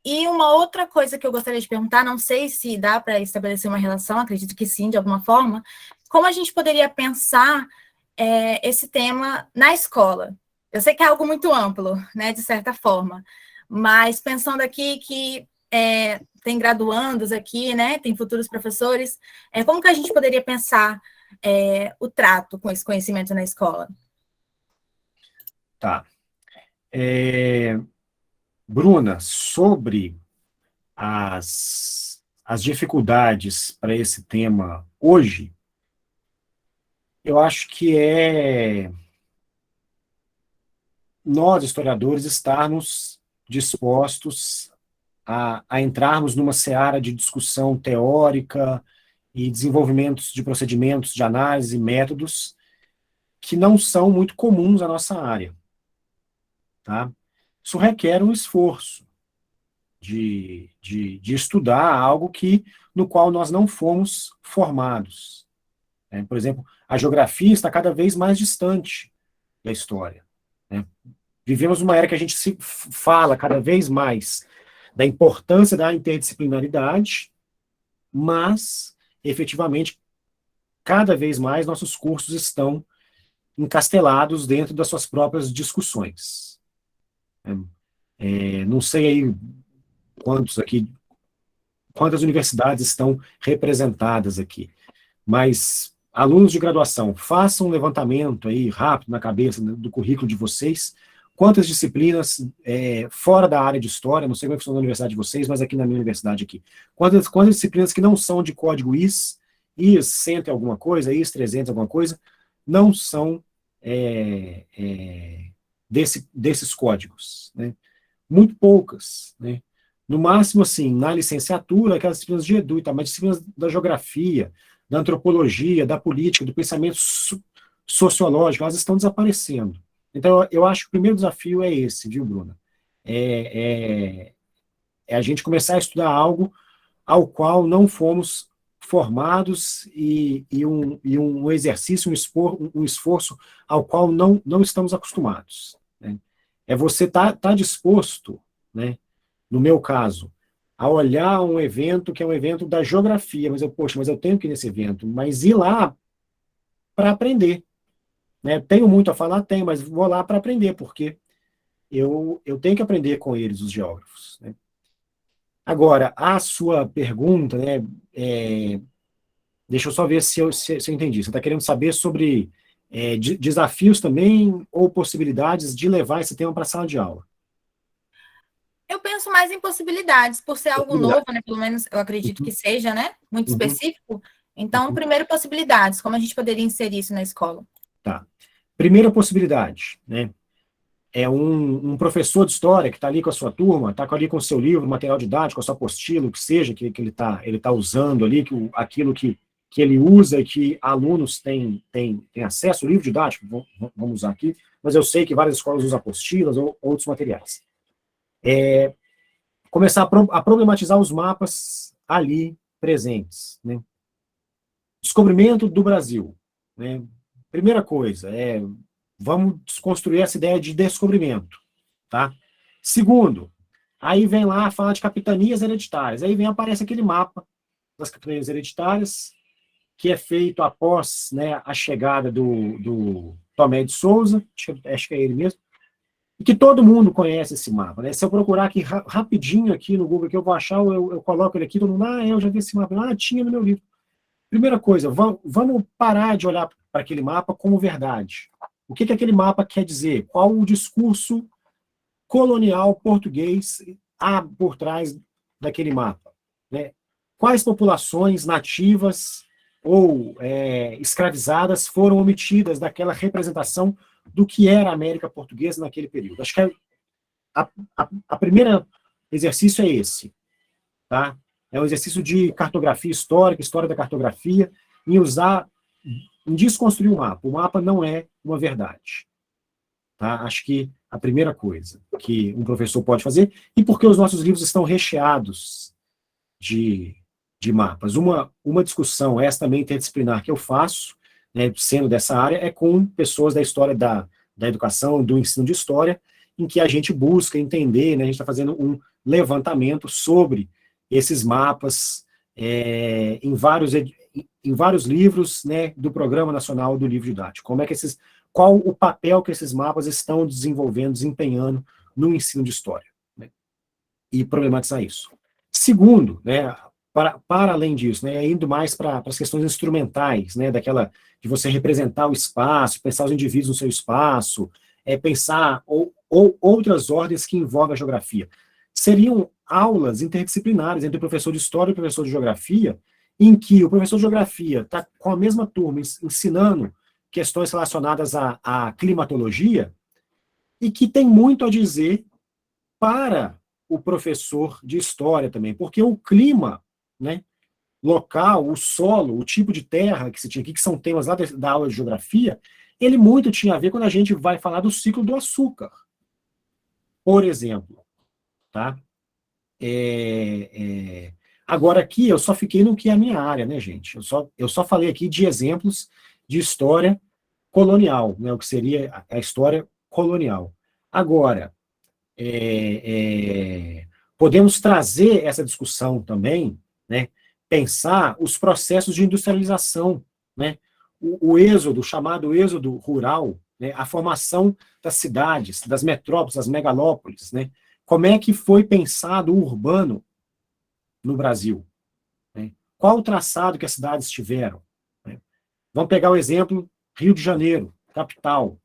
S3: E uma outra coisa que eu gostaria de perguntar, não sei se dá para estabelecer uma relação, acredito que sim, de alguma forma, como a gente poderia pensar esse tema na escola? Eu sei que é algo muito amplo, né, de certa forma, mas pensando aqui que tem graduandos aqui, né, tem futuros professores, como que a gente poderia pensar o trato com esse conhecimento na escola?
S2: Tá. Bruna, sobre as dificuldades para esse tema hoje, eu acho que nós, historiadores, estarmos dispostos a entrarmos numa seara de discussão teórica e desenvolvimentos de procedimentos de análise e métodos que não são muito comuns à nossa área. Tá? Isso requer um esforço de estudar algo no qual nós não fomos formados. Né? Por exemplo, a geografia está cada vez mais distante da história. Né? Vivemos uma era que a gente se fala cada vez mais da importância da interdisciplinaridade, mas, efetivamente, cada vez mais nossos cursos estão encastelados dentro das suas próprias discussões. Não sei aí quantas universidades estão representadas aqui, mas alunos de graduação, façam um levantamento aí rápido na cabeça do currículo de vocês, quantas disciplinas fora da área de história, não sei como é que funciona na universidade de vocês, mas aqui na minha universidade aqui, quantas disciplinas que não são de código IS 100 e alguma coisa, IS 300 alguma coisa, não são desses códigos, né? Muito poucas, né? No máximo, assim, na licenciatura, aquelas disciplinas de edu e tal, mas disciplinas da geografia, da antropologia, da política, do pensamento sociológico, elas estão desaparecendo. Então, eu acho que o primeiro desafio é esse, viu, Bruna? É a gente começar a estudar algo ao qual não fomos formados e um exercício, um esforço ao qual não estamos acostumados. Né? É você tá disposto, né, no meu caso, a olhar um evento que é um evento da geografia, mas eu tenho que ir nesse evento, mas ir lá para aprender. Né? Tenho muito a falar? Tenho, mas vou lá para aprender, porque eu tenho que aprender com eles, os geógrafos. Né? Agora, a sua pergunta, né, deixa eu só ver se eu entendi. Você está querendo saber sobre desafios também ou possibilidades de levar esse tema para a sala de aula?
S3: Eu penso mais em possibilidades, por ser algo novo, né? Pelo menos eu acredito que seja, né? Muito específico. Então, primeiro, possibilidades. Como a gente poderia inserir isso na escola? Tá.
S2: Primeira possibilidade, né? É um professor de história que está ali com a sua turma, está ali com o seu livro, material didático, a sua apostila, o que seja que ele tá usando ali, aquilo que ele usa e que alunos têm acesso, o livro didático, vamos usar aqui, mas eu sei que várias escolas usam apostilas ou outros materiais. Começar a problematizar os mapas ali presentes. Né? Descobrimento do Brasil. Né? Primeira coisa, vamos desconstruir essa ideia de descobrimento. Tá? Segundo, aí vem lá, fala de capitanias hereditárias, aí aparece aquele mapa das capitanias hereditárias, que é feito após, né, a chegada do Tomé de Souza, acho que é ele mesmo, e que todo mundo conhece esse mapa. Né? Se eu procurar aqui rapidinho aqui no Google, que eu vou achar, eu coloco ele aqui, todo mundo, eu já vi esse mapa, tinha no meu livro. Primeira coisa, vamos parar de olhar para aquele mapa como verdade. O que aquele mapa quer dizer? Qual o discurso colonial português há por trás daquele mapa? Né? Quais populações nativas ou escravizadas foram omitidas daquela representação do que era a América Portuguesa naquele período? Acho que a primeira exercício é esse. Tá? É um exercício de cartografia histórica, história da cartografia, em desconstruir o mapa. O mapa não é uma verdade. Tá? Acho que a primeira coisa que um professor pode fazer, e porque os nossos livros estão recheados de mapas. Uma discussão, essa também interdisciplinar, que eu faço, né, sendo dessa área, é com pessoas da história da educação, do ensino de história, em que a gente busca entender, né, a gente está fazendo um levantamento sobre esses mapas em vários livros, né, do Programa Nacional do Livro Didático. Qual o papel que esses mapas estão desempenhando no ensino de história, né, e problematizar isso. Segundo, né, para além disso, né, indo mais para as questões instrumentais, né, de você representar o espaço, pensar os indivíduos no seu espaço, pensar outras ordens que envolvem a geografia. Seriam aulas interdisciplinares entre o professor de história e o professor de geografia, em que o professor de geografia está com a mesma turma ensinando questões relacionadas à climatologia, e que tem muito a dizer para o professor de história também, porque o clima, né, local, o solo, o tipo de terra que se tinha aqui, que são temas lá da aula de geografia, ele muito tinha a ver quando a gente vai falar do ciclo do açúcar, por exemplo, tá? Agora aqui eu só fiquei no que é a minha área, né, gente? Eu só falei aqui de exemplos de história colonial, né, o que seria a história colonial. Agora, podemos trazer essa discussão também, né, pensar os processos de industrialização, né, o êxodo, o chamado êxodo rural, né, a formação das cidades, das metrópoles, das megalópolis, né, como é que foi pensado o urbano no Brasil? Né? Qual o traçado que as cidades tiveram? Né? Vamos pegar o exemplo Rio de Janeiro, capital.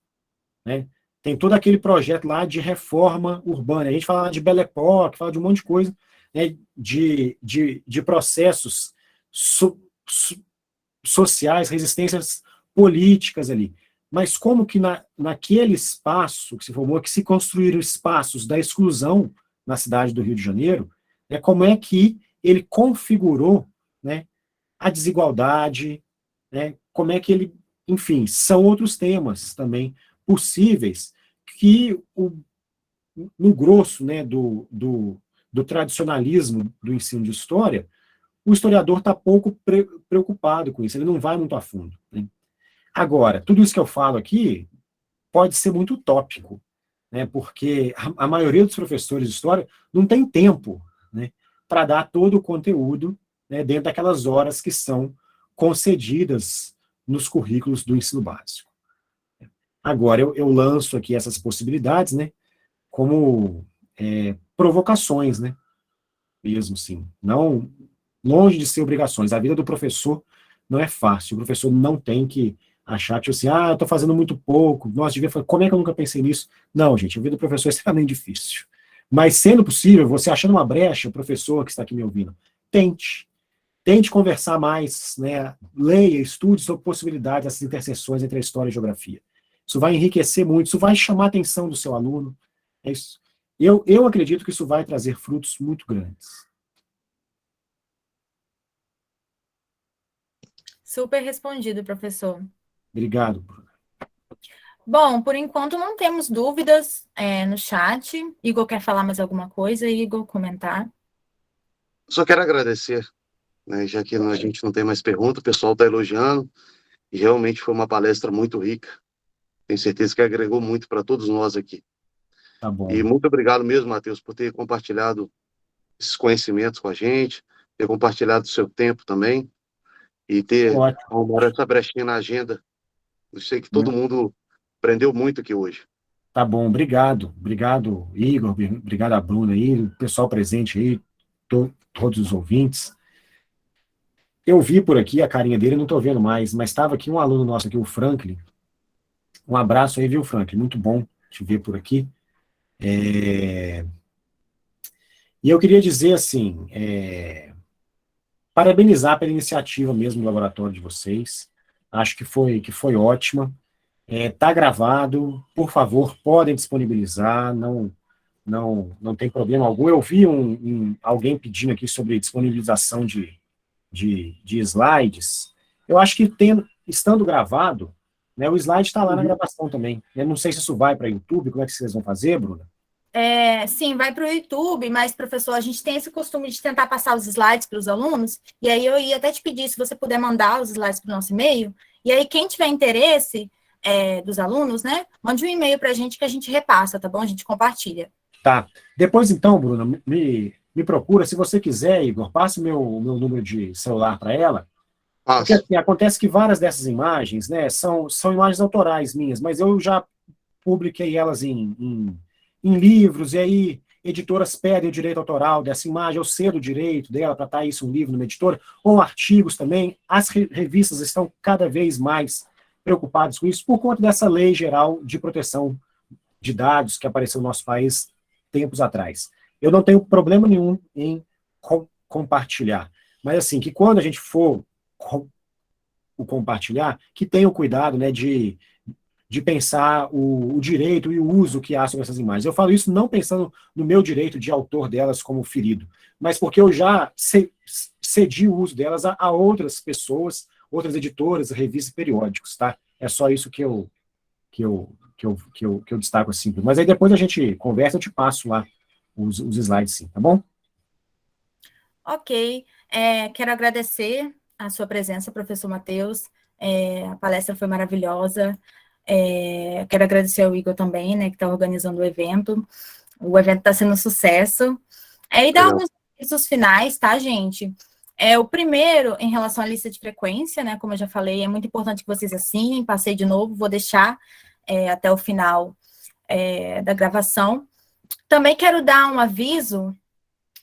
S2: Né? Tem todo aquele projeto lá de reforma urbana. A gente fala de Belle Époque, fala de um monte de coisa, né? de processos sociais, resistências políticas ali. Mas como que naquele espaço que se formou, que se construíram espaços da exclusão na cidade do Rio de Janeiro, né, como é que ele configurou, né, a desigualdade, né, como é que ele, enfim, são outros temas também possíveis que, no grosso, né, do tradicionalismo do ensino de história, o historiador está pouco preocupado com isso, ele não vai muito a fundo. Né? Agora, tudo isso que eu falo aqui pode ser muito utópico, né, porque a maioria dos professores de história não tem tempo, né, para dar todo o conteúdo, né, dentro daquelas horas que são concedidas nos currículos do ensino básico. Agora, eu lanço aqui essas possibilidades, né, como provocações, né, mesmo sim. Não, longe de ser obrigações. A vida do professor não é fácil. O professor não tem que achar que, assim, eu estou fazendo muito pouco, nossa, devia fazer, como é que eu nunca pensei nisso? Não, gente, a vida do professor é extremamente difícil. Mas, sendo possível, você achando uma brecha, o professor que está aqui me ouvindo, tente conversar mais, né, leia, estude sobre possibilidades dessas interseções entre a história e a geografia. Isso vai enriquecer muito, isso vai chamar a atenção do seu aluno. É isso. Eu acredito que isso vai trazer frutos muito grandes.
S3: Super respondido, professor.
S2: Obrigado, Bruno.
S3: Bom, por enquanto não temos dúvidas no chat. Igor quer falar mais alguma coisa? Igor, comentar?
S1: Só quero agradecer, né, já que a gente não tem mais pergunta, o pessoal está elogiando, e realmente foi uma palestra muito rica. Tenho certeza que agregou muito para todos nós aqui.
S2: Tá bom.
S1: E muito obrigado mesmo, Matheus, por ter compartilhado esses conhecimentos com a gente, ter compartilhado o seu tempo também, e ter arrumado essa brechinha na agenda. Eu sei que todo mundo aprendeu muito aqui hoje.
S2: Tá bom, obrigado. Obrigado, Igor, obrigado a Bruna aí, o pessoal presente aí, todos os ouvintes. Eu vi por aqui a carinha dele, não estou vendo mais, mas estava aqui um aluno nosso aqui, o Franklin. Um abraço aí, viu, Franklin? Muito bom te ver por aqui. E eu queria dizer assim, parabenizar pela iniciativa mesmo do laboratório de vocês. Acho que foi ótima. Tá gravado, por favor, podem disponibilizar, não tem problema algum. Eu vi alguém pedindo aqui sobre disponibilização de slides. Eu acho que estando gravado, né, o slide está lá na gravação também. Eu não sei se isso vai para YouTube, como é que vocês vão fazer, Bruna?
S3: Sim, vai para o YouTube, mas, professor, a gente tem esse costume de tentar passar os slides para os alunos, e aí eu ia até te pedir se você puder mandar os slides para o nosso e-mail, e aí quem tiver interesse dos alunos, né, mande um e-mail para a gente que a gente repassa, tá bom? A gente compartilha.
S2: Tá. Depois, então, Bruna, me procura, se você quiser, Igor, passe meu número de celular para ela, porque assim, acontece que várias dessas imagens, né, são imagens autorais minhas, mas eu já publiquei elas em livros, e aí editoras pedem o direito autoral dessa imagem, eu cedo o direito dela para estar isso um livro numa editora, ou artigos também. As revistas estão cada vez mais preocupadas com isso, por conta dessa lei geral de proteção de dados que apareceu no nosso país tempos atrás. Eu não tenho problema nenhum em compartilhar, mas assim, que quando a gente for o compartilhar, que tenha o cuidado, né, de de pensar o direito e o uso que há sobre essas imagens. Eu falo isso não pensando no meu direito de autor delas como ferido, mas porque eu já cedi o uso delas a outras pessoas, outras editoras, revistas e periódicos, tá? É só isso que eu destaco assim. Mas aí depois a gente conversa, eu te passo lá os slides, sim, tá bom?
S3: Ok. Quero agradecer a sua presença, professor Matheus. A palestra foi maravilhosa. Quero agradecer ao Igor também, né, que está organizando o evento. O evento está sendo um sucesso. E dar alguns avisos finais, tá, gente? O primeiro, em relação à lista de frequência, né, como eu já falei, é muito importante que vocês assinem. Passei de novo, vou deixar até o final da gravação. Também quero dar um aviso,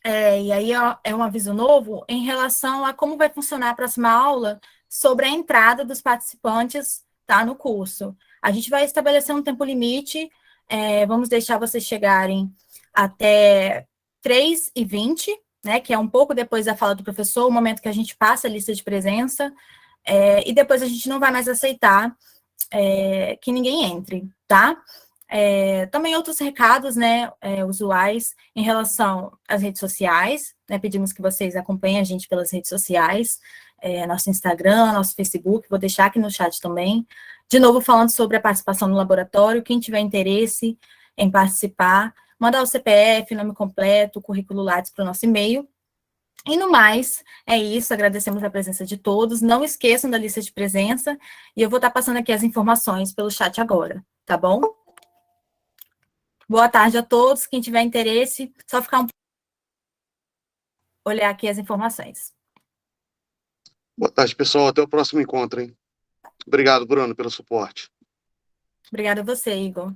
S3: e aí é um aviso novo, em relação a como vai funcionar a próxima aula sobre a entrada dos participantes, tá, no curso. A gente vai estabelecer um tempo limite, vamos deixar vocês chegarem até 3h20, né, que é um pouco depois da fala do professor, o momento que a gente passa a lista de presença, e depois a gente não vai mais aceitar que ninguém entre, tá? Também outros recados, né, usuais em relação às redes sociais, né, pedimos que vocês acompanhem a gente pelas redes sociais, nosso Instagram, nosso Facebook, vou deixar aqui no chat também. De novo, falando sobre a participação no laboratório, quem tiver interesse em participar, mandar o CPF, nome completo, currículo Lattes para o nosso e-mail. E no mais, é isso, agradecemos a presença de todos, não esqueçam da lista de presença, e eu vou estar passando aqui as informações pelo chat agora, tá bom? Boa tarde a todos, quem tiver interesse, só ficar olhar aqui as informações.
S1: Boa tarde, pessoal, até o próximo encontro, hein? Obrigado, Bruno, pelo suporte.
S3: Obrigada a você, Igor.